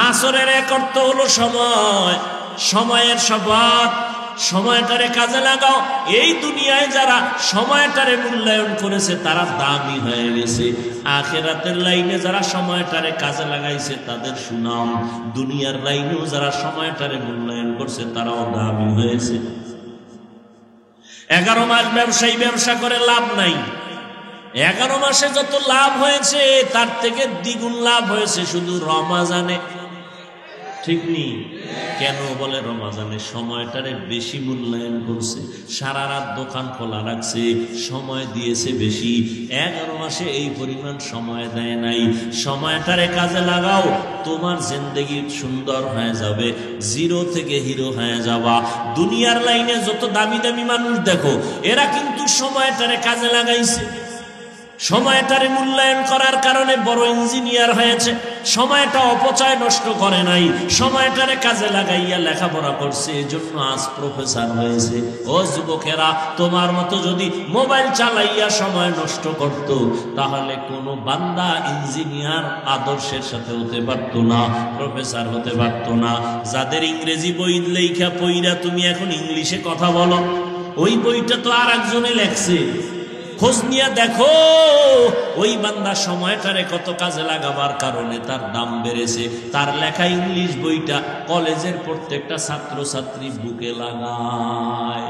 আসরের এক অর্থ হলো সময়, সময়ের শপথ। সময়টারে কাজে লাগাও। এই দুনিয়ায় যারা সময়টারে মূল্যায়ন করেছে তারা দামি হয়ে গেছে, আখিরাতের লাইনে যারা সময়টারে কাজে লাগাইছে তাদের সুনাম, দুনিয়ার লাইনেও যারা সময়টারে মূল্যায়ন করছে তারাও দামি হয়েছে। 11 মাস ব্যবসায়ী ব্যবসা করে লাভ নাই, 11 মাসে যত লাভ হয়েছে তার থেকে দ্বিগুণ লাভ হয়েছে শুধু রমাজানে। ঠিক নেই? কেন বলে রমাজানে সময়টারে বেশি মূল্যায়ন করছে, সারা রাত দোকান খোলা রাখছে, সময় দিয়েছে বেশি। 11 মাসে এই পরিমাণ সময় দেয় নাই। সময়টারে কাজে লাগাও, তোমার জিন্দেগি সুন্দর হয়ে যাবে, জিরো থেকে হিরো হয়ে যাবা। দুনিয়ার লাইনে যত দামি দামি মানুষ দেখো, এরা কিন্তু সময়টারে কাজে লাগাইছে, সময়টারে মূল্যায়ন করার কারণে বড় ইঞ্জিনিয়ার হয়েছে। সময়টা অপচয় নষ্ট করে নাই, সময়টারে কাজে লাগাইয়া লেখাপড়া করছে, এজন্য আজ প্রফেসর হয়েছে। ও যুবকেরা, তোমার মতো যদি মোবাইল চালাইয়া সময় নষ্ট করত, তাহলে কোনো বান্দা ইঞ্জিনিয়ার আদর্শের সাথে হতে পারত না, প্রফেসর হতে পারত না। যাদের ইংরেজি বই লেখা পইরা তুমি এখন ইংলিশে কথা বলো, ওই বইটা তো আর একজনে লেখছে, খোঁজ নিয়ে দেখো ওই বান্দা সময়টারে কত কাজে লাগাবার কারণে তার দাম বেড়েছে। তার লেখা ইংলিশ বইটা কলেজের প্রত্যেকটা ছাত্র ছাত্রী বুকে লাগায়।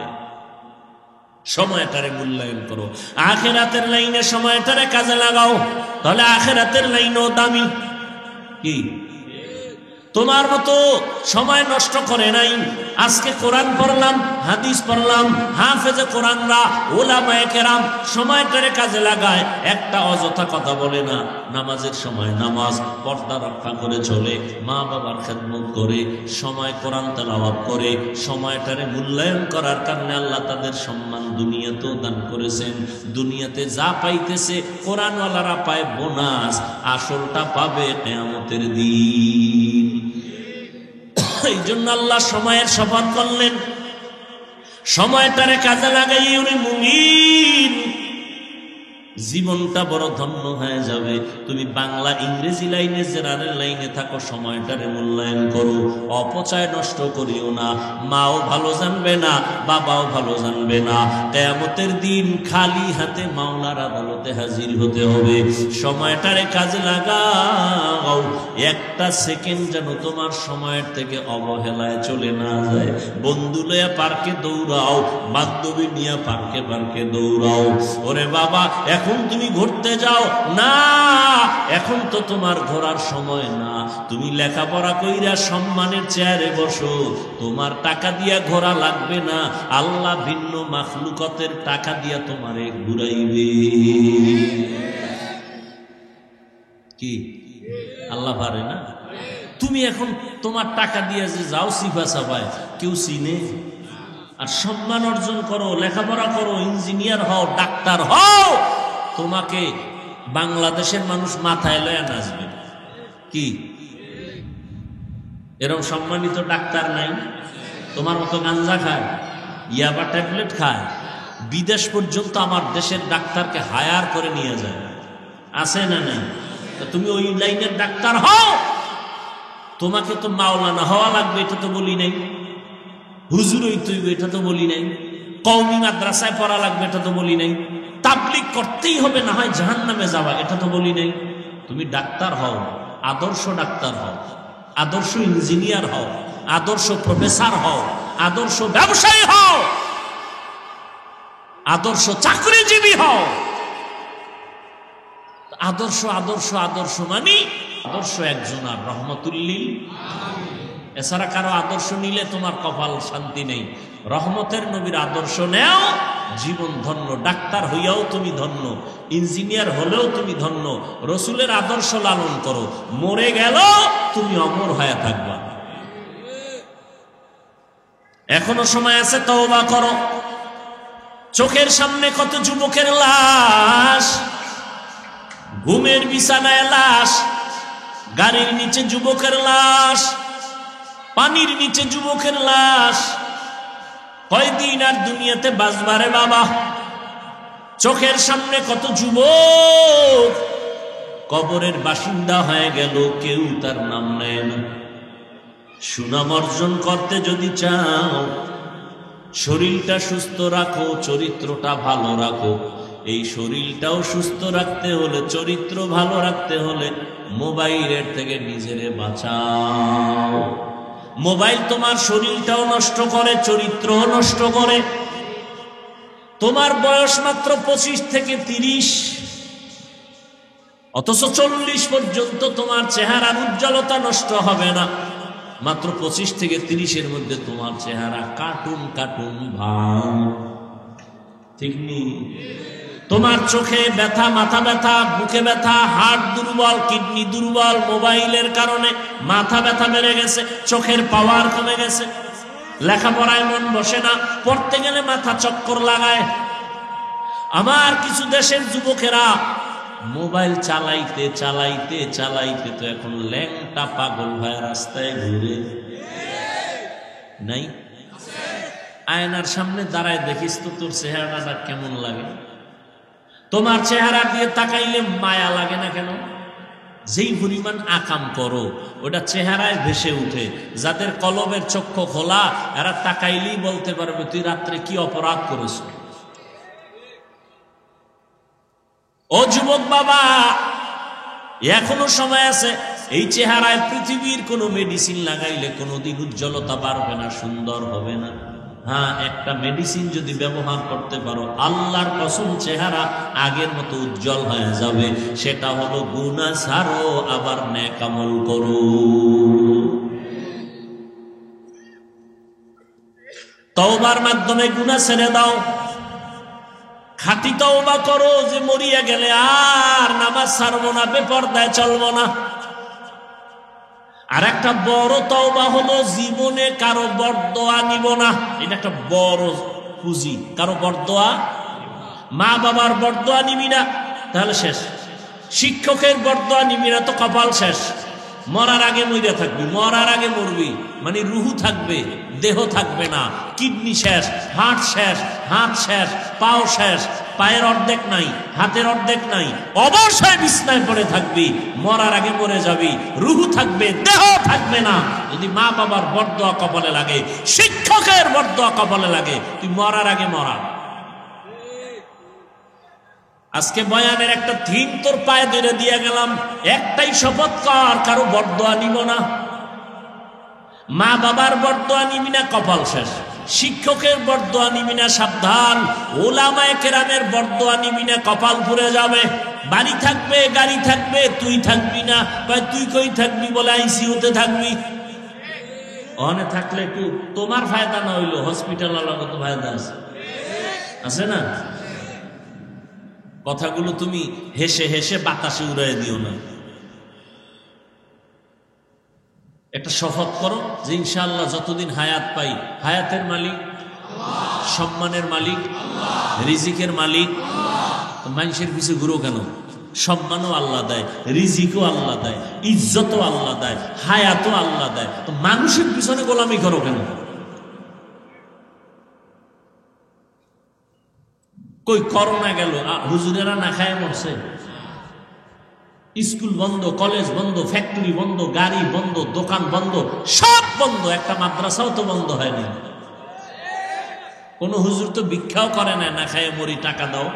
সময়টারে মূল্যায়ন করো, আখিরাতের লাইনে সময়টারে কাজে লাগাও, তাহলে আখিরাতের লাইনেও দামি। কি তোমার মতো সময় নষ্ট করে নাই? আজকে কোরআন পড়লাম, হাদিস পড়লাম, হাফেজে কোরআনরা, উলামায়ে কেরাম সময়টারে কাজে লাগায়, একটা অযথা কথা বলে না। নামাজের সময় নামাজ, পর্দা রক্ষা করে চলে, মা বাবার খেদমত করে, সময় কোরআন তেলাওয়াত করে, সময়টারে মূল্যায়ন করার কারণে আল্লাহ তাদের সম্মান দুনিয়াতেও দান করেছেন। দুনিয়াতে যা পাইতেছে কোরআনওয়ালারা পায় বোনাস, আসলটা পাবে কিয়ামতের দিন। এই জন্য আল্লাহ সময়ের শপথ করলেন, সময়টারে কাজে লাগাই উনি মুমিন, জীবনটা বড় ধন্য হয়ে যাবে। তুমি বাংলা ইংরেজি লাইনে জেনারেল লাইনে থাকো, সময়টারে মূল্যায়ন করো, অপচয় নষ্ট করিও না। মাও ভালো জানবে না, বাবাও ভালো জানবে না। কিয়ামতের দিন খালি হাতে মাওলার আদালতে হাজির হতে হবে। সময়টারে কাজে লাগাও, একটা সেকেন্ড যেন তোমার সময়ের থেকে অবহেলায় চলে না যায়। বন্ধু লইয়া পার্কে দৌড়াও, বান্ধবী নিয়ে পার্কে পার্কে দৌড়াও। ওরে বাবা, এখন তুমি ঘুরতে যাও না, এখন তো তোমার ঘোরার সময় না। তুমি লেখাপড়া কইরা সম্মানের চেয়ারে বসো, তোমার টাকা দিয়া ঘোরা লাগবে না, আল্লাহ ভিন্ন মাখলুকতের টাকা দিয়া তোমারে ঘুরাইবে। কি আল্লাহ পারে না? তুমি এখন তোমার টাকা দিয়ে যে যাও সিফা সাফায়, কেউ চিনে? আর সম্মান অর্জন করো, লেখাপড়া করো, ইঞ্জিনিয়ার হও, ডাক্তার হও, তোমাকে বাংলাদেশের মানুষ মাথায় লয়া নাচবে। কি এরকম সম্মানিত ডাক্তার নাই? তোমার মতো গাঞ্জা খায়, ইয়াবা ট্যাবলেট খায়, বিদেশ পর্যন্ত আমার দেশের ডাক্তারকে হায়ার করে নিয়ে যায়, আছে না নাই? তুমি ওই লাইনের ডাক্তার হও। তোমাকে তো মাওলানা হওয়া লাগবে, এটা তো বলি নাই। হুজুর হইতে হইবে, এটা তো বলি নাই। কওমি মাদ্রাসায় পড়া লাগবে, এটা তো বলি নাই। তাবলীগ করতেই হবে, না হয় জাহান্নামে যাওয়া, এটা তো বলি নাই। তুমি ডাক্তার হও, আদর্শ ডাক্তার হও, আদর্শ ইঞ্জিনিয়ার হও, আদর্শ প্রফেসর হও, আদর্শ ব্যবসায়ী হও, আদর্শ চাকরিজীবী হও। আদর্শ আদর্শ আদর্শ মানে আদর্শ একজন আর রহমতুল্লিল। এছাড়া কারো আদর্শ নিলে তোমার কপাল শান্তি নেই। রহমতের নবীর আদর্শ নেও, জীবন ধন্য। ডাক্তার হইয়াও তুমি ধন্য, ইঞ্জিনিয়ার হলেও তুমি ধন্য। রসুলের আদর্শ লালন করো, মরে গেল তুমি অমর হয়ে থাকবা। এখনো সময় আছে, তওবা করো। চোখের সামনে কত যুবকের লাশ, ঘুমের বিছানায় লাশ, গাড়ির নিচে যুবকের লাশ, পানির নিচে যুবকের লাশ। কয়দিন আর দুনিয়াতে বাঁচবারে বাবা? চোখের সামনে কত যুবক কবরের বাসিন্দা হয়ে গেল, কেউ তার নাম নেয় না। সুনাম অর্জন করতে যদি চাও, শরীরটা সুস্থ রাখো, চরিত্রটা ভালো রাখো। এই শরীরটাও সুস্থ রাখতে হলে, চরিত্র ভালো রাখতে হলে মোবাইলের থেকে নিজেরে বাঁচাও। মোবাইল তোমার শরীরটাও নষ্ট করে, চরিত্রও নষ্ট করে। তোমার বয়স মাত্র 25 থেকে 30, অথচ 40 পর্যন্ত তোমার চেহারার উজ্জ্বলতা নষ্ট হবে না। মাত্র 25 থেকে 30-এর মধ্যে তোমার চেহারা কার্টুন কার্টুন ভাব, ঠিক নেই? তোমার চোখে ব্যথা, মাথা ব্যথা, বুকে ব্যথা, হার্ট দুর্বল, কিডনি দুর্বল। মোবাইলের কারণে মাথা ব্যথা বেড়ে গেছে, চোখের পাওয়ার কমে গেছে, লেখাপড়ায় মন বসে না, পড়তে গেলে মাথা চক্কর লাগায়। আমার কিছু দেশের যুবকেরা মোবাইল চালাইতে চালাইতে চালাইতে তো এখন ল্যাংটা পাগল হয়ে রাস্তায় ঘুরে। নাই? আয়নার সামনে দাঁড়ায় দেখিস তো তোর চেহারাটা কেমন লাগে। তোমার চেহারা দিয়ে তাকাইলে মায়া লাগে না কেন? যেই পরিমাণ আকাম করো ওটা চেহারায় ভেসে উঠে। যাদের কলবের চক্ষু খোলা, এরা তাকাইলেই বলতে পারবে তুই রাত্রে কি অপরাধ করেছ। ও যুবক বাবা, এখনো সময় আছে। এই চেহারায় পৃথিবীর কোনো মেডিসিন লাগাইলে কোনোদিন উজ্জ্বলতা বাড়বে না, সুন্দর হবে না। হ্যাঁ, একটা মেডিসিন যদি ব্যবহার করতে পারো, আল্লাহর কসম চেহারা আগের মতো উজ্জ্বল হয়ে যাবে। সেটা হলো গুনাহ ছাড়ো, আবার নেক আমল করো। তওবার মাধ্যমে গুনাহ ছেড়ে দাও। খাঁটি তওবা করো যে মরিয়া গেলে আর নামাজ ছাড়বো না, বেপরদায় চলবো না। আর একটা বড় তওবা হলো জীবনে কারো বরদোয়া নিব না। এটা একটা বড় পুঁজি। কারো বরদোয়া, মা বাবার বরদোয়া নিবি না, তাহলে শেষ। শিক্ষকের বরদোয়া নিবি না তো কপাল শেষ। মরার আগে মইরা থাকবি, মরার আগে মরবি, মানে রুহু থাকবে, দেহ থাকবে না। কিডনি শেষ, হার্ট শেষ, হাত শেষ, পাও শেষ, পায়ের অর্ধেক নাই, হাতের অর্ধেক নাই, অবশ্যই বিছনায় পড়ে থাকবি। মরার আগে মরে যাবি, রুহু থাকবে, দেহ থাকবে না। যদি মা বাবার বরদোয়া কপালে লাগে, শিক্ষকের বরদোয়া কপালে লাগে, তুই মরার আগে মরা। আজকে বয়ানের একটা থিম তোর পায়ে ধরে দিয়ে গেলাম, একটাই শপথ কর, কারো বরদোয়া নিব না। মা বাবার বরদোয়া নিবি না, কপাল শেষ। শিক্ষকের বরদোয়া নিবি না, সাবধান। ওলামায়ে কেরামের বরদোয়া নিবি না, কপাল পুড়ে যাবে। বাড়ি থাকবে, গাড়ি থাকবে, তুই থাকবি না। তুই কই থাকবি বলে আইসিইউতে থাকবি। ওখানে থাকলে একটু তোমার ফায়দা না হইলো হসপিটাল কত ফায়দা আছে, আছে না? কথাগুলো তুমি হেসে হেসে বাতাসে উড়াই দিও না। একটা শপথ করো যে ইনশাআল্লাহ যতদিন হায়াত পাই, হায়াতের মালিক আল্লাহ, সম্মানের মালিক আল্লাহ, রিজিকের মালিক আল্লাহ। মানুষের পিছে ঘুরো কেন? সম্মানও আল্লাহ দেয়, রিজিকও আল্লাহ দেয়, ইজ্জতও আল্লাহ দেয়, হায়াতও আল্লাহ দেয়। তো মানুষের পিছনে গোলামি করো কেন? কই করোনা গেল, হুজুরেরা না খায় মরছে? স্কুল বন্ধ, কলেজ বন্ধ, ফ্যাক্টরি বন্ধ, গাড়ি বন্ধ, দোকান বন্ধ, সব বন্ধ। একটা মাদ্রাসাও তো বন্ধ হয়নি। কোন হুজুর তো ভিক্ষাও করে না, না খায় মরি টাকা দাও।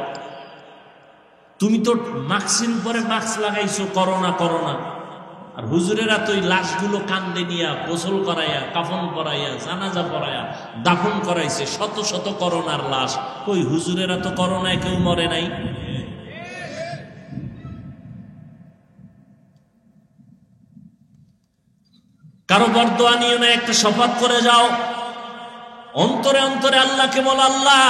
তুমি তো মাস্কের উপরে মাস্ক লাগাইছো, করোনা করোনা। আর হুজুরেরা তো ওই লাশগুলো কান্দে নিয়া, গোসল করাইয়া, কাফন পরাইয়া, জানাজা পরাইয়া দাফন করাইছে শত শত করোনার লাশ। কই হুজুরেরা তো করোনায় কেউ মরে নাই। কারো বরদোয়া নিয়ে না, একটা শপথ করে যাও। অন্তরে অন্তরে আল্লাহকে বল, আল্লাহ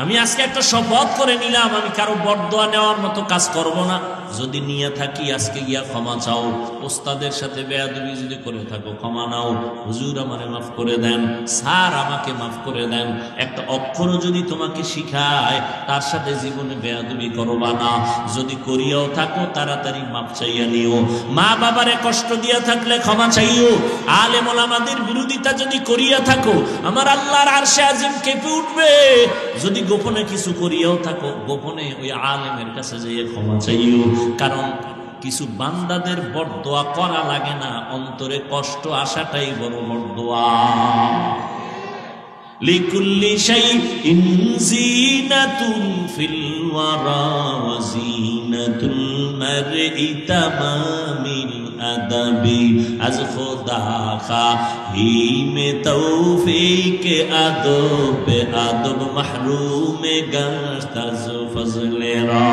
আমি আজকে একটা শপথ করে নিলাম, আমি কারো বরদোয়া নেওয়ার মতো কাজ করব না। যদি নিয়ে থাকি আজকে গিয়া ক্ষমা চাও। ওস্তাদের সাথে বেয়াদবি যদি করে থাকো ক্ষমা নাও। হুজুর আমারে মাফ করে দেন, স্যার আমাকে মাফ করে দেন। একটা অক্ষরও যদি তোমাকে শিখায় তার সাথে জীবনে বেয়াদবি করবা না। যদি করিয়াও থাকো তাড়াতাড়ি মাফ চাইয়া নিও। মা বাবারে কষ্ট দিয়া থাকলে ক্ষমা চাইও। আলেম ওলামাদের বিরোধিতা যদি করিয়া থাকো, আমার আল্লাহর আরশে আজিম কেঁপে উঠবে। যদি গোপনে কিছু করিয়াও থাকো, গোপনে ওই আলেমের কাছে যেয়ে ক্ষমা চাইও। কারণ কিছু বান্দাদের বরদোয়া করা লাগে না, অন্তরে কষ্ট আসাটাই বড় বরদোয়া। লিকুল্লি শাইইন জিনাতুন ফিল ওয়ারা ওয়া জিনাতুল মারই তামামিল আদাবি আজ খোদা খাহিমে তৌফিক আদব আদব মাহরুমে গাশত আজ ফজলে রা।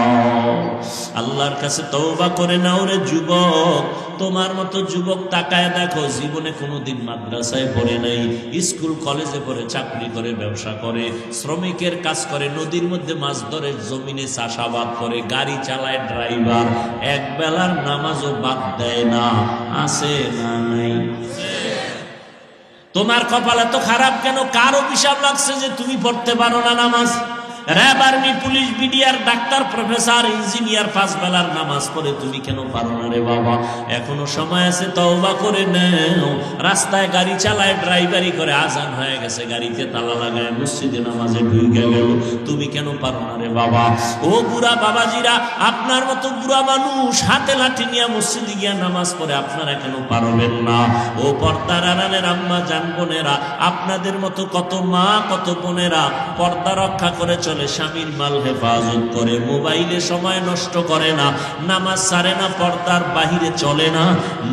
আল্লাহর কাছে তওবা করে নাও রে যুবক। তোমার মতো যুবক তাকায় দেখো, জীবনে কোনোদিন মাদ্রাসায় পড়ে নাই, স্কুল কলেজে পড়ে, চাকরি করে, ব্যবসা করে, শ্রমিকের কাজ করে, নদীর মধ্যে মাছ ধরে, জমিনে চাষাবাদ করে, গাড়ি চালায়, ড্রাইভার, এক বেলার নামাজও বাদ দেয় না। আছে না নাই? তোমার কপাল এত খারাপ কেন? কার অভিশাপ লাগছে যে তুমি পড়তে পারো না নামাজ? RAB, army, police, BDR, doctor, professor, engineer 5 বেলার নামাজ পড়ে, তুমি কেন পারো না রে বাবা? এখনো সময় আছে, তওবা করে নাও। রাস্তায় গাড়ি চালায়, ড্রাইভারি করে, আজান হয়ে গেছে, গাড়িতে তালা লাগায়, মসজিদে নামাজে ঢুকে গেল, তুমি কেন পারো না রে বাবা? ও বুড়া বাবাজিরা, আপনার মতো বুড়া মানুষ হাতে লাঠি নিয়ে মসজিদে গিয়া নামাজ পড়ে, আপনারা কেন পারবেন না? ও পর্দার আড়ালের আম্মা জান বোনেরা, আপনাদের মতো কত মা, কত বোনেরা পর্দা রক্ষা করে চলে, স্বামীর মাল হেফাজত করে, মোবাইলে সময় নষ্ট করে না, নামাজ ছাড়ে না, পর্দার বাহিরে চলে না,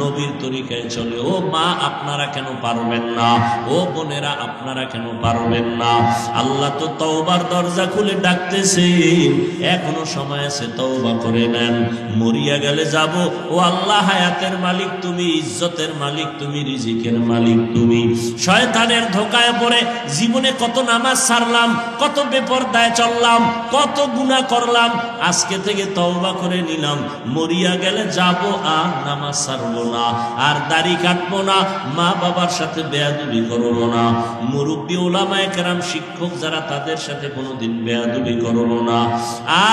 নবীর তরিকায় চলে। ও মা, আপনারা কেন পারবেন না? ও বোনেরা, আপনারা কেন পারবেন না? আল্লাহ তো তওবার দরজা খুলে ডাকতেছেন, এখনো সময় আছে, তওবা করে নেন। মরিয়া গেলে যাব। ও আল্লাহ, হায়াতের মালিক তুমি, ইজ্জতের মালিক তুমি, রিজিকের মালিক তুমি। শয়তানের ধোকায় পড়ে জীবনে কত নামাজ ছাড়লাম, কত বেপরদায় চললাম, কত গুনাহ করলাম, আজকে থেকে তওবা করে নিলাম, মরিয়া গেলে যাব আর নামাজ ছাড়বো না, আর দাড়ি কাটবো না, মা বাবার সাথে বেয়াদবি করবো না, মুরব্বী ওলামায়ে কেরাম শিক্ষক যারা তাদের সাথে কোনোদিন বেয়াদবি করবো না,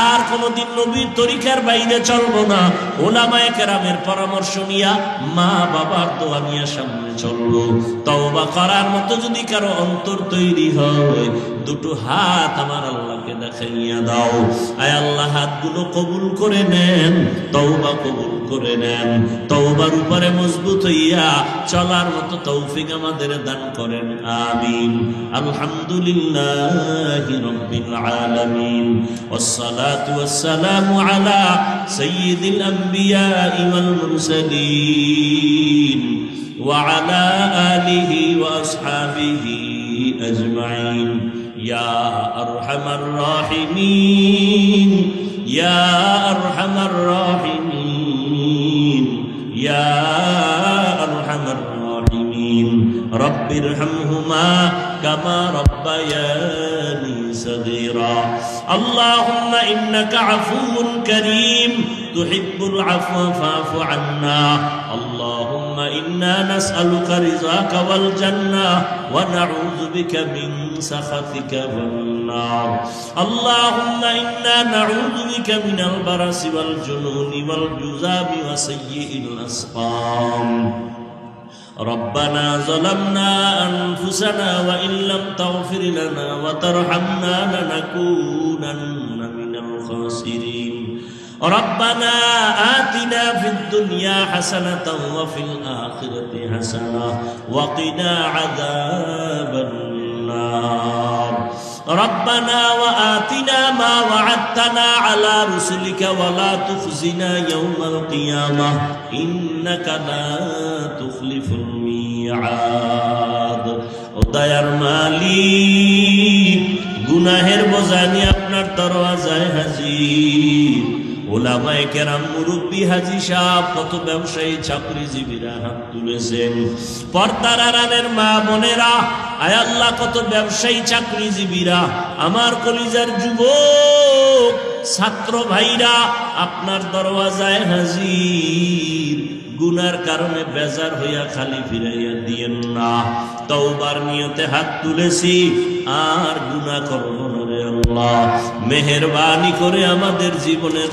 আর কোনোদিন নবীর তরিকার বাইরে চলবো না, ওলামায়ে কেরামের পরামর্শ নিয়া মা বাবার দোয়া নিয়ে সামনে চলবো। তওবা করার মতো যদি কারো অন্তর তৈরি হয়, দুটো হাত আমার আল্লাহকে দেখাইয়া দাও। আয় আল্লাহ, হাতগুলো কবুল করে নেন, তওবা কবুল করে নেন, তওবার উপরে মজবুত হইয়া চলার মতো তৌফিক আমাদের দান করেন, আমিন। আলহামদুলিল্লাহি রাব্বিল আলামিন, ওয়াসসালাতু ওয়াসসালামু আলা সাইয়্যিদিল আম্বিয়া ওয়াল মুরসালিন ওয়া আলা আলিহি ওয়া আসহাবিহি আজমাইন। ইয়া আরহামার রাহিমিন, ইয়া আরহামার রাহিমিন, ইয়া আরহামার রাহিমিন। রব্বিরহামহুমা কামা রব্বায়ানি সগীরা। আল্লাহুম্মা ইন্নাকা আফুউন কারীম তুহিব্বুল আফওয়া ফা'ফু আন্না। আল্লাহুম্মা ইন্না নাসআলুকা রিযাকা ওয়াল জান্নাহ ওয়া নাউযু বিকা মিন সাখাতিকা ওয়ান নার। আল্লাহুম্মা ইন্না নাউযু বিকা মিনাল বারাসি ওয়াল জুনুনি ওয়াল জুযামি ওয়া সাইয়্যিল আসকাম। ربنا ظلمنا أنفسنا وإن لم تغفر لنا وترحمنا لنكونن من الخاسرين. ربنا آتنا في الدنيا حسنة وفي الآخرة حسنة وقنا عذاب النار. ربنا وآتنا ما وعدتنا على رسلك ولا تخزنا يوم القيامة إنك لا تخلف الميعاد. দয়ার মালিক, গুনাহের বোঝা নিয়ে আপনার দরওয়াজায় হাজির। ওলামায়ে কেরাম, মুরব্বী, হাজী সাহেব, কত ব্যবসায়ী চাকরিজীবীরা হাত তুলেছেন। পর্দার আড়ালের মা বোনেরা, আয় আল্লাহ, কত ব্যবসায়ী চাকরিজীবীরা, আমার কলিজার যুবক ছাত্র ভাইরা আপনার দরওয়াজায় হাজির। গুনার কারণে বেজার হইয়া খালি ফিরাইয়া দিয়েন না। তওবার নিয়তে হাত তুলেছি, আর গুনাহ করব না রে আল্লাহ। মেহেরবানি করে আমাদের জীবনের